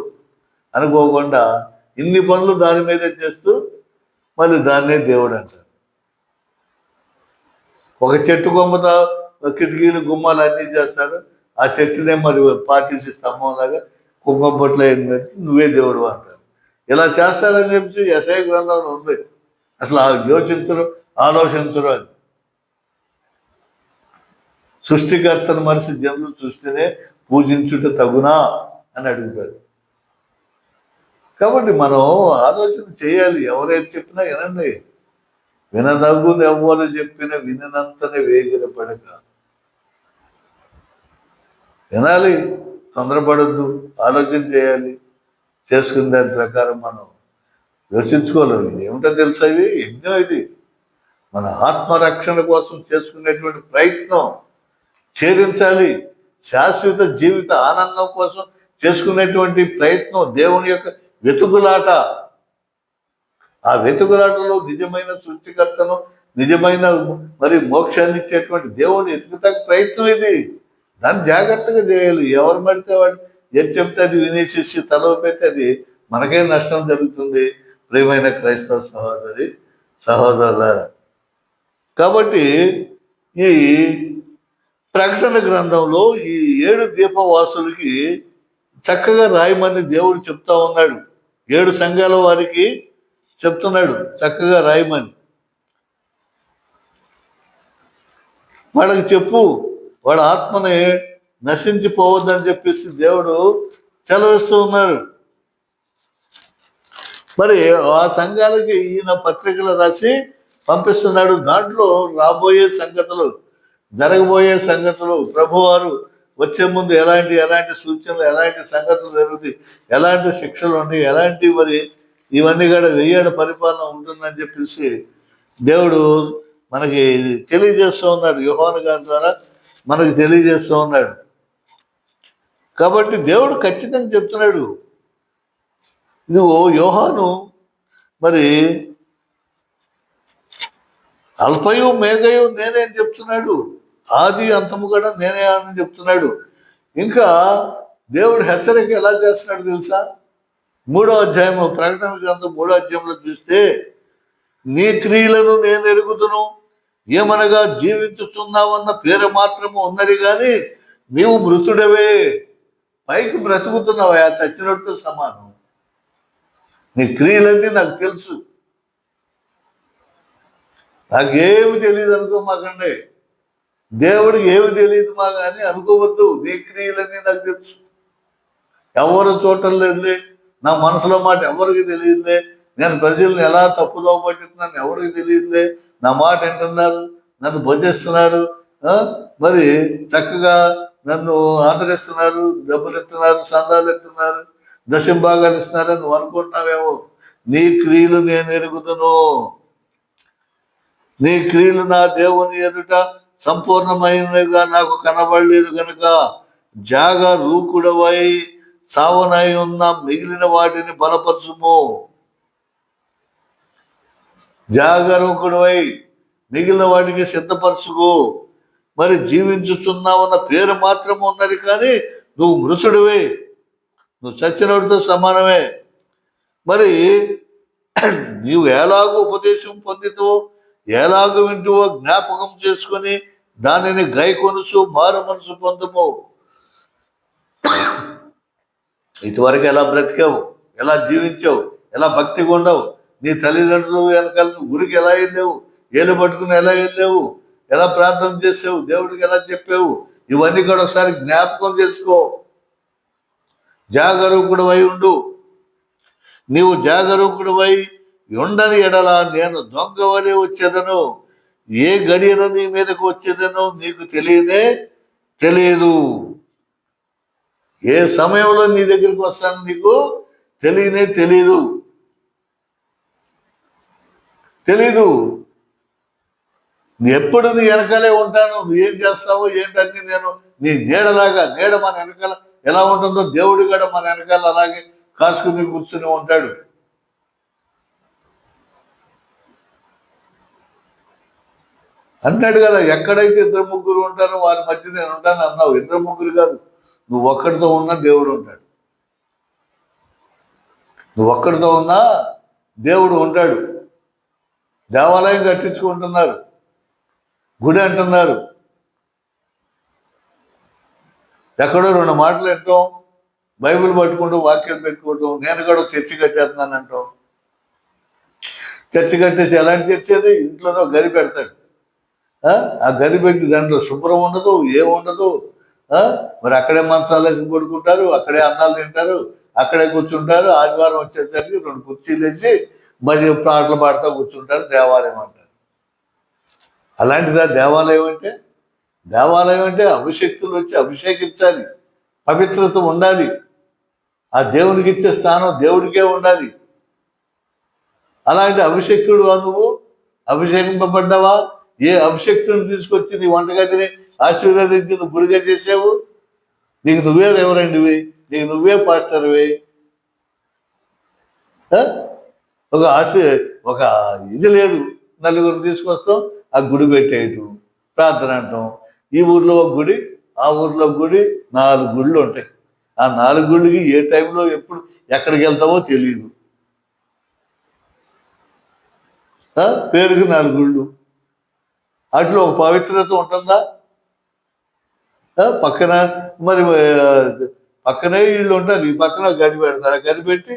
అనుకోకుండా ఇన్ని పనులు దాని మీదే చేస్తూ మళ్ళీ దాన్నే దేవుడు అంటారు. ఒక చెట్టు కొమ్మతో కిటికీలు గుమ్మాలు అన్నీ చేస్తారు, ఆ చెట్టునే మరి పాతీసి స్తంభంలాగా కుంకుమ బొట్లు నువ్వే దేవుడు అంటారు. ఇలా చేస్తారని చెప్పి యెషయా గ్రంథంలో ఉంది. అసలు యోచించరు, ఆలోచించరు. అది సృష్టికర్తను మనిషి జనులు సృష్టినే పూజించుట తగునా అని అడుగుతారు. కాబట్టి మనం ఆలోచన చేయాలి. ఎవరైతే చెప్పినా వినండి. వినదగును ఎవ్వరు చెప్పిన వినినంతనే వేగిర పడక. వినాలి, తొందరపడద్దు, ఆలోచన చేయాలి. చేసుకున్న దాని ప్రకారం మనం యోచించుకోలేము. ఇది ఏమిటో తెలుసా? ఇది యజ్ఞం. ఇది మన ఆత్మరక్షణ కోసం చేసుకునేటువంటి ప్రయత్నం. ఛేదించాలి. శాశ్వత జీవిత ఆనందం కోసం చేసుకునేటువంటి ప్రయత్నం. దేవుని యొక్క వెతుకులాట. ఆ వెతుకులాటలో నిజమైన సృష్టికర్తను, నిజమైన మరి మోక్షాన్ని ఇచ్చేటువంటి దేవుని ఎతుకుతా ప్రయత్నం ఇది. దాన్ని జాగ్రత్తగా చేయాలి. ఎవరు పడితే వాడు ఏది చెప్తే అది వినేసేసి తలవైతే అది మనకే నష్టం జరుగుతుంది. ప్రియమైన క్రైస్తవ సహోదరి సహోదరులారా, కాబట్టి ఈ ప్రకటన గ్రంథంలో ఈ 7 దీపవాసులకి చక్కగా రాయమని దేవుడు చెప్తా ఉన్నాడు. 7 సంఘాల వారికి చెప్తున్నాడు చక్కగా రాయమని. వాళ్ళకి చెప్పు, వాళ్ళ ఆత్మని నశించిపోవద్దని చెప్పేసి దేవుడు సెలవిస్తూ ఉన్నారు. మరి ఆ సంఘాలకి ఈయన పత్రికలు రాసి పంపిస్తున్నాడు. దాంట్లో రాబోయే సంగతులు, జరగబోయే సంగతులు, ప్రభువారు వచ్చే ముందు ఎలాంటి సూచనలు, ఎలాంటి సంగతులు జరుగుతాయి, ఎలాంటి శిక్షలు ఉన్నాయి, ఎలాంటి మరి ఇవన్నీ కూడా 1000 ఏళ్ల పరిపాలన ఉంటుందని చెప్పేసి దేవుడు మనకి తెలియజేస్తూ ఉన్నాడు. యోహాను గారి ద్వారా మనకి తెలియజేస్తూ ఉన్నాడు. కాబట్టి దేవుడు ఖచ్చితంగా చెప్తున్నాడు. ఇదిగో యోహాను మరి అల్పయు మేఘయు నేనే అని చెప్తున్నాడు. ఆది అంతము కూడా నేనే అని చెప్తున్నాడు. ఇంకా దేవుడు హెచ్చరిక ఎలా చేస్తున్నాడు తెలుసా? 3వ అధ్యాయము, ప్రకటన గ్రంథం 3వ అధ్యాయంలో చూస్తే, నీ క్రియలను నేను ఎరుగుదును, ఏమనగా జీవించుచున్నావన్న పేరు మాత్రము ఉన్నది కానీ నీవు మృతుడవే. పైకి బ్రతుకుతున్నావా? చచ్చినట్టు సమానం. నీ క్రియలన్నీ నాకు తెలుసు. నాకేమి తెలియదు అనుకోమాకండి. దేవుడికి ఏమి తెలియదు మా కానీ అనుకోవద్దు. నీ క్రియలన్నీ నాకు తెలుసు. ఎవరు చూడటం లేదులే, నా మనసులో మాట ఎవరికి తెలియదులే, నేను ప్రజల్ని ఎలా తప్పుదో పట్టిస్తున్నాను ఎవరికి తెలియదులే, నా మాట వింటున్నారు, నన్ను భజిస్తున్నారు, మరి చక్కగా నన్ను ఆదరిస్తున్నారు, డబ్బులు ఇస్తున్నారు, సందాలు ఇస్తున్నారు, దశంభాగాలు ఇస్తున్నారు అని నువ్వు అనుకుంటున్నావేమో. నీ క్రియలు నేను ఎరుగుదును. నీ క్రియలు నా దేవుని ఎదుట సంపూర్ణమైనవిగా నాకు కనబడలేదు కనుక జాగరూకుడవై సావనై ఉన్న మిగిలిన వాటిని బలపరచుము. జాగరూకుడవై మిగిలిన వాటికి సిద్ధపరచుకో. మరి జీవించుతున్నావన్న పేరు మాత్రం ఉన్నది కానీ నువ్వు మృతుడివే, నువ్వు చచ్చినోడితో సమానమే. మరి నీవు ఎలాగో ఉపదేశం పొందితో, ఎలాగో వింటువో జ్ఞాపకం చేసుకొని దానిని గైకొనుచు మారు మనసు పొందుము. ఇంతవరకు ఎలా బ్రతికావు, ఎలా జీవించావు, ఎలా భక్తిగా ఉండవు, నీ తల్లిదండ్రులు వెనకాల గుడికి ఎలా వెళ్ళావు, ఏలు పట్టుకుని ఎలా వెళ్ళావు, ఎలా ప్రార్థన చేసావు, దేవుడికి ఎలా చెప్పావు, ఇవన్నీ కూడా ఒకసారి జ్ఞాపకం చేసుకో. జాగరూకుడవై ఉండు. నీవు జాగరూకుడవై ఉండని ఎడల నేను దొంగవలే వచ్చేదను, ఏ గడియను నీ మీదకు వచ్చేదనో నీకు తెలియదు. ఏ సమయంలో నీ దగ్గరికి వస్తాను నీకు తెలియదు. ఎప్పుడు నీ వెనకాలే ఉంటాను. నువ్వు ఏం చేస్తావో ఏంటని నేను నీ నీడలాగా, నీడ మన వెనకాల ఎలా ఉంటుందో దేవుడు కూడా మన వెనకాల అలాగే కాసుకుని కూర్చుని ఉంటాడు. అన్నాడు కదా, ఎక్కడైతే 2-3 ఉంటారో వారి మధ్య నేను ఉంటాను అన్నావు. 2-3 కాదు, నువ్వు ఒక్కడితో ఉన్నా దేవుడు ఉంటాడు. నువ్వు ఒక్కడితో ఉన్నా దేవుడు ఉంటాడు. దేవాలయం కట్టించుకుంటున్నారు, గుడి అంటున్నారు, ఎక్కడో 2 మాటలు వింటాం, బైబిల్ పట్టుకుంటూ వాక్యం పెట్టుకోవటం, నేను కూడా చర్చి కట్టేస్తున్నాను అంటాం. చర్చి కట్టేసి ఎలాంటి చర్చి అది? ఇంట్లోనో గది పెడతాడు. ఆ గది పెట్టి దాంట్లో శుభ్రం ఉండదు, ఏముండదు, ఆ? మరి అక్కడే మంచాలు వేసి పడుకుంటారు, అక్కడే అన్నాలు తింటారు, అక్కడే కూర్చుంటారు. ఆదివారం వచ్చేసరికి 2 కుర్చీలు వేసి మరి పాటలు పాడుతూ కూర్చుంటారు. దేవాలయం అంటారు. అలాంటిదా దేవాలయం అంటే? దేవాలయం అంటే అభిషక్తులు వచ్చి అభిషేకించాలి, పవిత్రత ఉండాలి. ఆ దేవునికి ఇచ్చే స్థానం దేవుడికే ఉండాలి. అలాంటి అభిషక్తుడు నువ్వు అభిషేకింపబడ్డావా? ఏ అభిషక్తుడిని తీసుకొచ్చి నీ వంటగదిని ఆశీర్వదించి నువ్వు గుడిగా చేసావు? నీకు నువ్వే రెవరెండ్వి, నీకు నువ్వే పాస్టర్వి. ఒక ఒక ఇది లేదు. నలుగురిని తీసుకొస్తాం, ఆ గుడి పెట్టేయటం, ప్రార్థన అంటాం. ఈ ఊర్లో ఒక గుడి, ఆ ఊర్లో గుడి, 4 గుళ్ళు ఉంటాయి. ఆ 4 గుళ్ళకి ఏ టైంలో ఎప్పుడు ఎక్కడికి వెళ్తావో తెలియదు. పేరుకి 4 గుళ్ళు. అట్లా ఒక పవిత్రత ఉంటుందా? పక్కన మరి పక్కనే ఇళ్ళు ఉంటారు, ఈ పక్కన గది పెడతారు. ఆ గది పెట్టి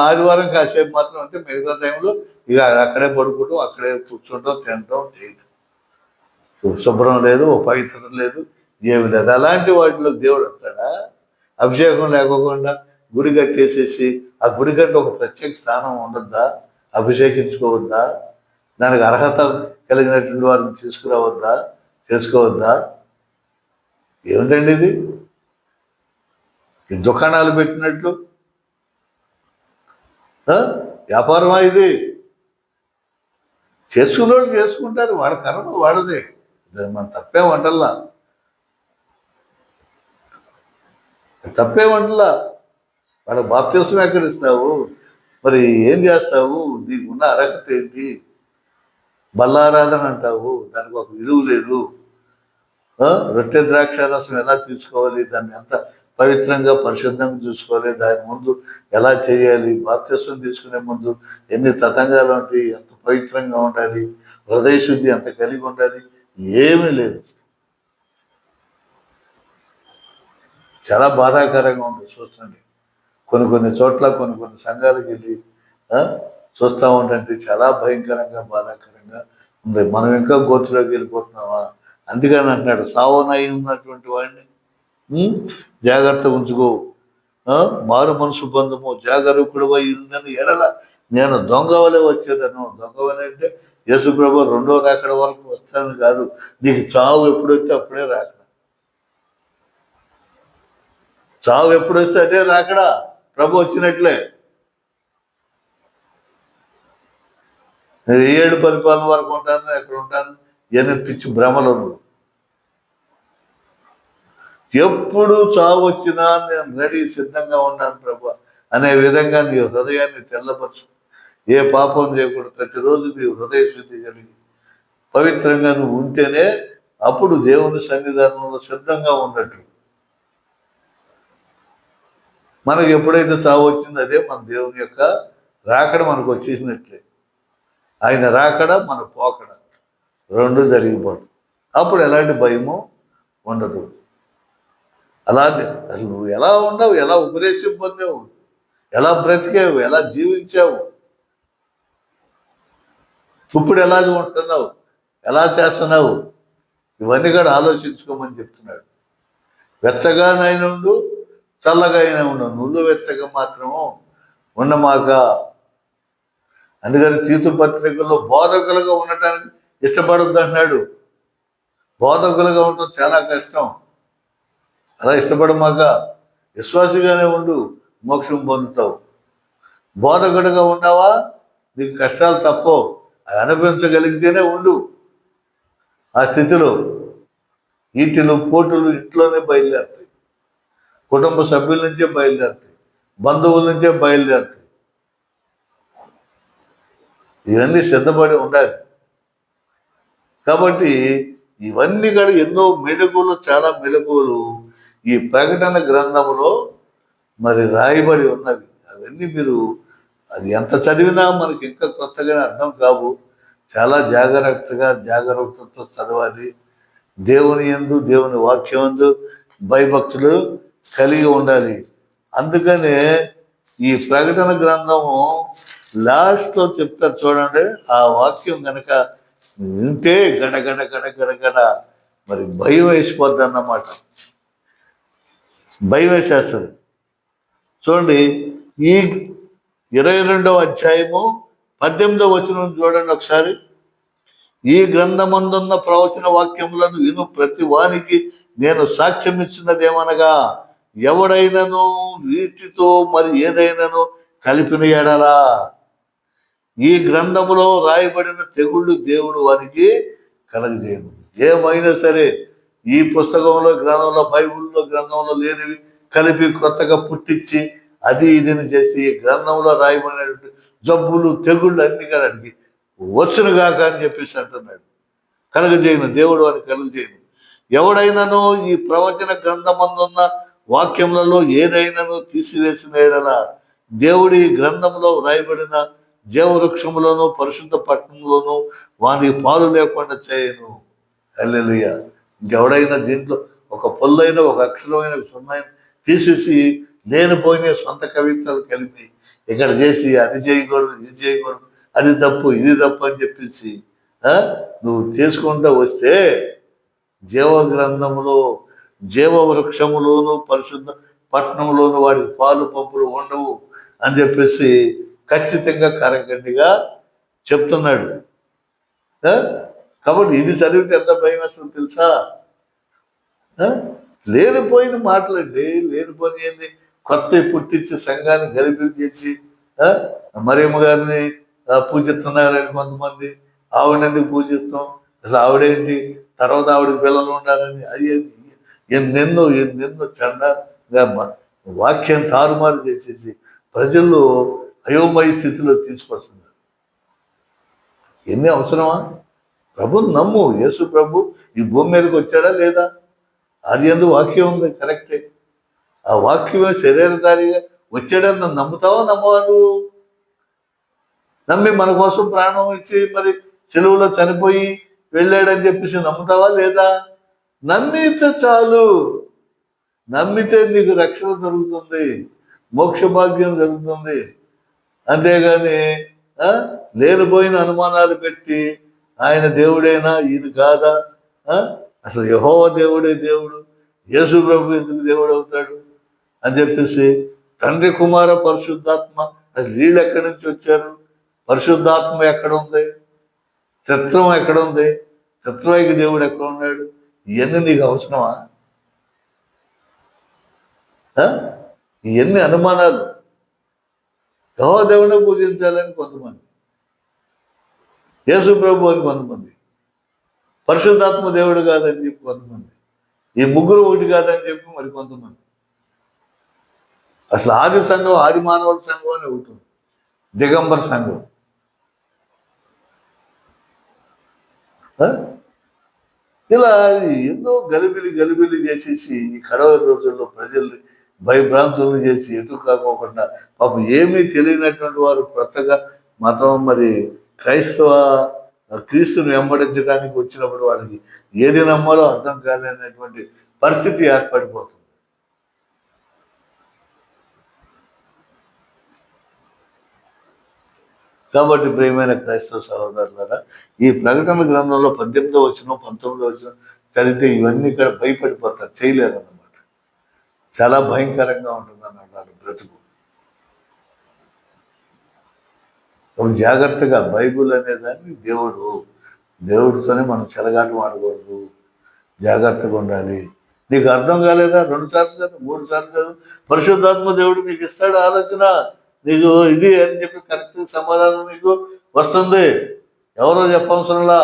ఆదివారం కాసేపు మాత్రం అంటే మిగతా టైంలో ఇక అక్కడే పడుకుంటాం, అక్కడే కూర్చుంటాం, తింటాం, చేయటం. శుభ్రం లేదు, పవిత్రత లేదు, ఏమి లేదు. అలాంటి వాటిలో దేవుడు వస్తాడా? అభిషేకం లేకోకుండా గుడి కట్టేసేసి ఆ గుడి కంటే ఒక ప్రత్యేక స్థానం ఉండద్దా? అభిషేకించుకోవద్దా? దానికి అర్హత కలిగినటువంటి వారిని చేసుకోవద్దా? ఏమిటండి ఇది? ఈ దుకాణాలు పెట్టినట్లు వ్యాపారమా ఇది? చేసుకున్నోళ్ళు చేసుకుంటారు, వాళ్ళ కర్మ వాడదే. మన తప్పేమంటల్లా. వాళ్ళ బాప్తిసం ఎక్కడ ఇస్తావు? మరి ఏం చేస్తావు? నీకు ఉన్న అర్హత ఏంటి? బల్లారాధన అంటావు, దానికి ఒక విలువ లేదు. రొట్టె ద్రాక్ష రసం ఎలా తీసుకోవాలి, దాన్ని ఎంత పవిత్రంగా పరిశుద్ధంగా చూసుకోవాలి, దాని ముందు ఎలా చేయాలి, బాప్తిసం తీసుకునే ముందు ఎన్ని తతంగాలు ఉంటాయి, ఎంత పవిత్రంగా ఉండాలి, హృదయ శుద్ధి ఎంత కలిగి ఉండాలి, ఏమీ లేదు. చాలా బాధాకరంగా ఉంది చూస్తుంటే. కొన్ని చోట్ల కొన్ని సంఘాలకు వెళ్ళి చూస్తూ ఉంటే చాలా భయంకరంగా బాధాకరంగా ఉంది. మనం ఇంకా గోతులోకి వెళ్ళిపోతున్నావా? అందుకని అంటున్నాడు, సావనై ఉన్నటువంటి వాడిని జాగ్రత్త ఉంచుకో. మారు మనసు బంధము జాగరూకుడు ఉందని ఎడల నేను దొంగవలే వచ్చేదను. దొంగవలే అంటే యేసుప్రభు 2వ రాకడ వరకు వస్తాను కాదు, నీకు చావు ఎప్పుడొస్తే అప్పుడే రాకడ. చావు ఎప్పుడొస్తే అదే రాకడా. ప్రభు వచ్చినట్లే. నేను 7 పరిపాలన వరకు ఉంటాను, ఎక్కడ ఉంటాను, ఎన్ని పిచ్చి భ్రమలు. ఎప్పుడు చావు వచ్చినా నేను రెడీ, సిద్ధంగా ఉన్నాను ప్రభు అనే విధంగా నీ హృదయాన్ని తెల్లపరచు. ఏ పాపం చేయకూడదు. ప్రతిరోజు నీ హృదయ శుద్ధి కలిగి పవిత్రంగా నువ్వు ఉంటేనే అప్పుడు దేవుని సన్నిధానంలో సిద్ధంగా ఉన్నట్టు. మనకు ఎప్పుడైతే చావు వచ్చిందో అదే మన దేవుని యొక్క రాకడ మనకు వచ్చేసినట్లే. ఆయన రాకడ, మన పోకడ 2 జరిగిపోతుంది. అప్పుడు ఎలాంటి భయము ఉండదు. అసలు నువ్వు ఎలా ఉండవు, ఎలా ఉపదేశం పొందావు, ఎలా బ్రతికావు, ఎలా జీవించావు, ఇప్పుడు ఎలా ఉంటున్నావు, ఎలా చేస్తున్నావు, ఇవన్నీ కూడా ఆలోచించుకోమని చెప్తున్నాడు. వెచ్చగా నైనా ఉండు, చల్లగా అయినా ఉండు, నువ్వు వెచ్చగా మాత్రము ఉండమాక. అందుకని తీతు పత్రికల్లో బోధకులుగా ఉండటానికి ఇష్టపడద్దు అంటున్నాడు. బోధకులుగా ఉండటం చాలా కష్టం. అలా ఇష్టపడమాక, విశ్వాసిగానే ఉండు, మోక్షం పొందుతావు. బోధకుడిగా ఉన్నావా, నీకు కష్టాలు తప్పవు. అది అనిపించగలిగితేనే ఉండు. ఆ స్థితిలో ఈటిలు పోటులు ఇంట్లోనే బయలుదేరుతాయి, కుటుంబ సభ్యుల నుంచే బయలుదేరుతాయి, బంధువుల నుంచే బయలుదేరుతాయి. ఇవన్నీ సిద్ధపడి ఉండాలి. కాబట్టి ఇవన్నీ కూడా ఎన్నో మెలకువలు, చాలా మెలకువలు ఈ ప్రకటన గ్రంథంలో మరి రాయబడి ఉన్నవి. అవన్నీ మీరు అది ఎంత చదివినా మనకి ఇంకా కొత్తగానే అర్థం కావు. చాలా జాగ్రత్తతో చదవాలి. దేవుని యందు, దేవుని వాక్యం యందు భయభక్తులు కలిగి ఉండాలి. అందుకనే ఈ ప్రకటన గ్రంథము లాస్ట్లో చెప్తారు చూడండి. ఆ వాక్యం కనుక వింటే గడగడ మరి భయం వేసిపోద్ది అన్నమాట. భయం వేసేస్తుంది. చూడండి, ఈ 22వ అధ్యాయము 18వ వచనం చూడండి ఒకసారి. ఈ గ్రంథమందున్న ప్రవచన వాక్యములను విను ప్రతి వానికి నేను సాక్ష్యం ఇచ్చినదేమనగా, ఎవడైనను వీటితో మరి ఏదైనాను కలిపిన ఎడలా ఈ గ్రంథములో రాయబడిన తెగుళ్ళు దేవుడు వారికి కలగజేయను. ఏమైనా సరే ఈ పుస్తకంలో, గ్రంథంలో, బైబిల్లో, గ్రంథంలో లేనివి కలిపి కొత్తగా పుట్టించి అది ఇదిని చేసి ఈ గ్రంథంలో రాయబడినటువంటి జబ్బులు, తెగుళ్ళు అన్ని కాడికి వచ్చునుగాక అని చెప్పేసి అంటున్నాడు. కలగజేయను, దేవుడు వారికి కలగజేయను. ఎవడైనాను ఈ ప్రవచన గ్రంథమందున్న వాక్యములలో ఏదైనాను తీసివేసిన ఎడలా దేవుడి గ్రంథంలో రాయబడిన జీవవృక్షములోను పరిశుద్ధ పట్టణంలోను వానికి పాలు లేకుండా చేయను. హల్లెలూయా. ఇంకెవడైనా దీంట్లో ఒక పొల్లైన, ఒక అక్షరమైన, సున్నైన తీసేసి లేనిపోయిన సొంత కవిత్వాలు కలిపి ఇక్కడ చేసి అది చేయకూడదు, ఇది చేయకూడదు, అది తప్పు, ఇది తప్పు అని చెప్పేసి నువ్వు చేసుకుంటూ వస్తే జీవ గ్రంథములో, జీవ వృక్షములోను పరిశుద్ధ పట్టణంలోను వాడికి పాలు పంపులు ఉండవు అని చెప్పేసి ఖచ్చితంగా కరగండిగా చెప్తున్నాడు. కాబట్టి ఇది చదివితే ఎంత భయం అసలు తెలుసా? లేనిపోయిన మాటలండి, లేనిపోయిన ఏంది, కొత్త పుట్టించి సంఘాన్ని గలిబిలి చేసి మరియమ్మ గారిని పూజిస్తున్నారని కొంతమంది. ఆవిడెందుకు పూజిస్తాం, అసలు ఆవిడేంటి, తర్వాత ఆవిడకి పిల్లలు ఉండాలని, అది ఎన్నెన్నో చండగా వాక్యాన్ని తారుమారు చేసేసి ప్రజల్లో అయోమయ స్థితిలో తీసుకొస్తున్నారు. ఎన్ని అవసరమా? ప్రభుని నమ్ము. యేసు ప్రభు ఈ భూమి మీదకి వచ్చాడా లేదా? అది ఎందు వాక్యం ఉంది, కరెక్టే. ఆ వాక్యమే శరీరధారిగా వచ్చాడని నన్ను నమ్ముతావా, నమ్మవా? నువ్వు నమ్మి మన కోసం ప్రాణం ఇచ్చి మరి సెలవులో చనిపోయి వెళ్ళాడని చెప్పేసి నమ్ముతావా లేదా? నమ్మితే చాలు. నమ్మితే నీకు రక్షణ జరుగుతుంది, మోక్ష భాగ్యం జరుగుతుంది. అంతేగాని లేనిపోయిన అనుమానాలు పెట్టి ఆయన దేవుడైనా ఈయన కాదా, అసలు యెహోవా దేవుడే దేవుడు, యేసు ప్రభు ఎందుకు దేవుడు అవుతాడు అని చెప్పేసి తండ్రి, కుమార, పరిశుద్ధాత్మ, వీళ్ళు ఎక్కడి నుంచి వచ్చారు? పరిశుద్ధాత్మ ఎక్కడ ఉంది? త్రిత్వం ఎక్కడ ఉంది? త్రిత్వైక దేవుడు ఎక్కడ ఉన్నాడు? ఇవన్నీ నీకు అవసరమా? ఇవన్నీ అనుమానాలు. యెహోవా దేవుడే పూజించాలని కొంతమంది, యేసు ప్రభు అని కొంతమంది, పరిశుద్ధాత్మ దేవుడు కాదని చెప్పి కొంతమంది, ఈ ముగ్గురు ఒకటి కాదని చెప్పి మరి కొంతమంది. అసలు ఆది సంఘం, ఆది మానవుల సంఘం అని ఒకటి ఉంది, దిగంబర సంఘం. ఇలా ఎన్నో గలిబిలి చేసేసి ఈ కడవ రోజుల్లో ప్రజల్ని భయభ్రాంతులు చేసి ఎటు కాకోకుండా పాపం ఏమీ తెలియనటువంటి వారు కొత్తగా మతం మరి క్రీస్తుని వెంబడించడానికి వచ్చినప్పుడు వాళ్ళకి ఏది నమ్మాలో అర్థం కాలేనటువంటి పరిస్థితి ఏర్పడిపోతుంది. కాబట్టి ప్రియమైన క్రైస్తవ సహోదరులారా, ఈ ప్రకటన గ్రంథంలో 18వ వచనం, 19వ వచనం చదివితే ఇవన్నీ ఇక్కడ భయపడిపోతారు, చేయలేరు అన్నమాట. చాలా భయంకరంగా ఉంటుంది అన్నాడు బ్రతుకు. జాగ్రత్తగా బైబుల్ అనేదాన్ని దేవుడితోనే మనం చెలగాటం ఆడకూడదు, జాగ్రత్తగా ఉండాలి. నీకు అర్థం కాలేదా? 2 సార్లు చదువు, 3 సార్లు చదువు, పరిశుద్ధాత్మ దేవుడు నీకు ఇస్తాడు ఆలోచన, నీకు ఇది అని చెప్పి కరెక్ట్ సమాధానం నీకు వస్తుంది. ఎవరో చెప్పవసరంలా,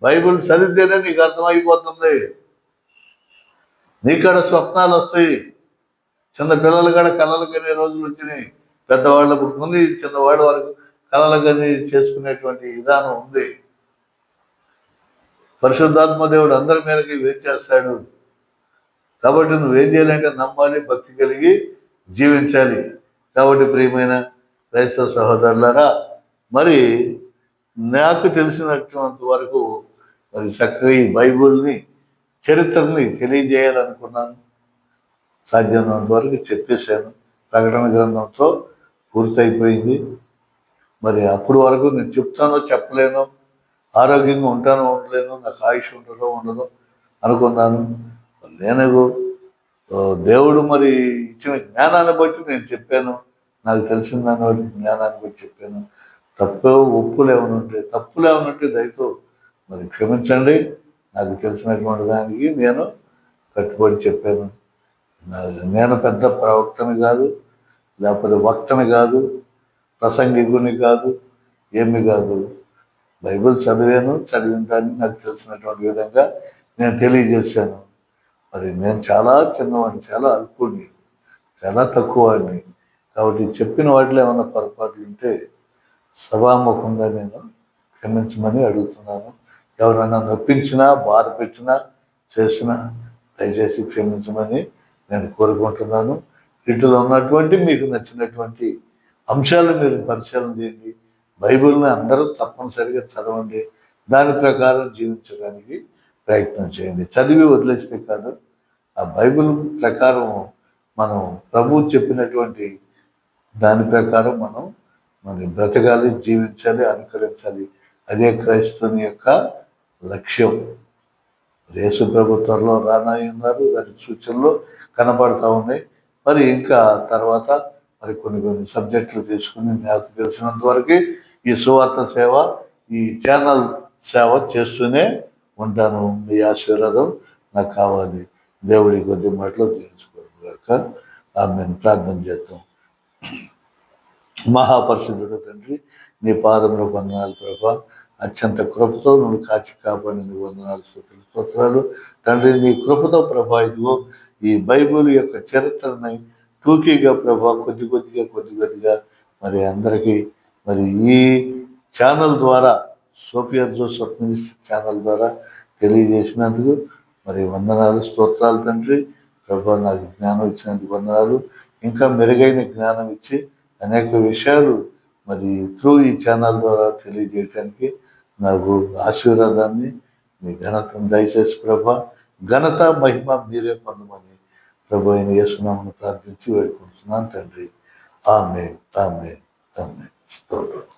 బైబిల్ చదివితేనే నీకు అర్థమైపోతుంది. నీకాడ స్వప్నాలు వస్తాయి. చిన్న పిల్లలు కాడ కళలు కనే రోజులు వచ్చినాయి. పెద్దవాళ్ళ ముందు చిన్నవాళ్ళ వరకు కళలు కని చేసుకునేటువంటి విధానం ఉంది. పరిశుద్ధాత్మ దేవుడు అందరి మేరకి వేచేస్తాడు. కాబట్టి నువ్వేం చేయాలంటే నమ్మాలి, భక్తి కలిగి జీవించాలి. కాబట్టి ప్రియమైన క్రైస్తవ సహోదరులారా, మరి నాకు తెలిసినటువంటి వరకు మరి చక్కగా ఈ బైబిల్ని, చరిత్రని తెలియజేయాలనుకున్నాను. సాధ్యమైనంత వరకు చెప్పేశాను. ప్రకటన గ్రంథంతో పూర్తయిపోయింది. మరి అప్పుడు వరకు నేను చెప్తానో చెప్పలేను, ఆరోగ్యంగా ఉంటానో ఉండలేను, నాకు ఆయుష్ ఉంటుందో ఉండదో అనుకున్నాను. నేను దేవుడు మరి ఇచ్చిన జ్ఞానాన్ని బట్టి నేను చెప్పాను. నాకు తెలిసిన దాన్ని బట్టి జ్ఞానాన్ని బట్టి చెప్పాను. తప్పులు ఏమైనా ఉంటే దయతో మరి క్షమించండి. నాకు తెలిసినటువంటి దానికి నేను కట్టుబడి చెప్పాను. నేను పెద్ద ప్రవక్తని కాదు, లేకపోతే వక్తని కాదు, ప్రసంగికుని కాదు, ఏమి కాదు. బైబిల్ చదివిన దాన్ని నాకు తెలిసినటువంటి విధంగా నేను తెలియజేశాను. మరి నేను చాలా చిన్నవాడిని, చాలా అల్పుడిని, చాలా తక్కువ వాడిని. కాబట్టి చెప్పిన వాటిలో ఏమైనా పొరపాట్లు ఉంటే సభాముఖంగా నేను క్షమించమని అడుగుతున్నాను. ఎవరైనా నొప్పించినా, బాధ పెట్టినా, చేసినా దయచేసి క్షమించమని నేను కోరుకుంటున్నాను. వీటిలో ఉన్నటువంటి మీకు నచ్చినటువంటి అంశాలు మీరు పరిశీలన చేయండి. బైబిల్ని అందరూ తప్పనిసరిగా చదవండి. దాని ప్రకారం జీవించడానికి ప్రయత్నం చేయండి. చదివి వదిలేస్తే కాదు, ఆ బైబిల్ ప్రకారం మనం ప్రభువు చెప్పినటువంటి దాని ప్రకారం మనం బ్రతకాలి, జీవించాలి, అనుకరించాలి. అదే క్రైస్తవుని యొక్క లక్ష్యం. యేసు ప్రభు త్వరలో రానై ఉన్నారు. దానికి సూచనలు కనబడతా ఉన్నాయి. మరి ఇంకా తర్వాత మరి కొన్ని సబ్జెక్టులు తీసుకుని నాకు తెలిసినంత వరకు ఈ సువార్త సేవ, ఈ ఛానల్ సేవ చేస్తూనే ఉంటాను. మీ ఆశీర్వాదం నాకు కావాలి. దేవుడి కొద్ది మాటలు చేయించుకోగాక. ఆమెను ప్రార్థన చేద్దాం. మహాపరిశుద్ధుడు తండ్రి, నీ పాదములో వందనాలు ప్రభా. అత్యంత కృపతో నువ్వు కాచి కాపాడిన వందనాలు, స్తోత్రాలు తండ్రి. నీ కృపతో ప్రభా ఇదిగో ఈ బైబిల్ యొక్క చరిత్రని టూకీగా ప్రభా కొద్దిగా మరి అందరికీ మరి ఈ ఛానల్ ద్వారా, సోఫియా జోసెఫ్ మినిస్ట్రీ ఛానల్ ద్వారా తెలియజేసినందుకు మరి వందనాలు, స్తోత్రాలు తండ్రి. ప్రభా నాకు జ్ఞానం ఇచ్చినందుకు వందనాలు. ఇంకా మెరుగైన జ్ఞానం ఇచ్చి అనేక విషయాలు మరి ఈ ఛానల్ ద్వారా తెలియజేయటానికి నాకు ఆశీర్వాదాన్ని, మీ ఘనతను దయచేసి ప్రభా, ఘనత మహిమ మీరే పొందమని ప్రభు అయిన యేసునామమున ప్రార్థించి వేడుకుంటున్నాను తండ్రి. ఆమేన్, ఆమేన్, ఆమేన్. స్తోత్రం.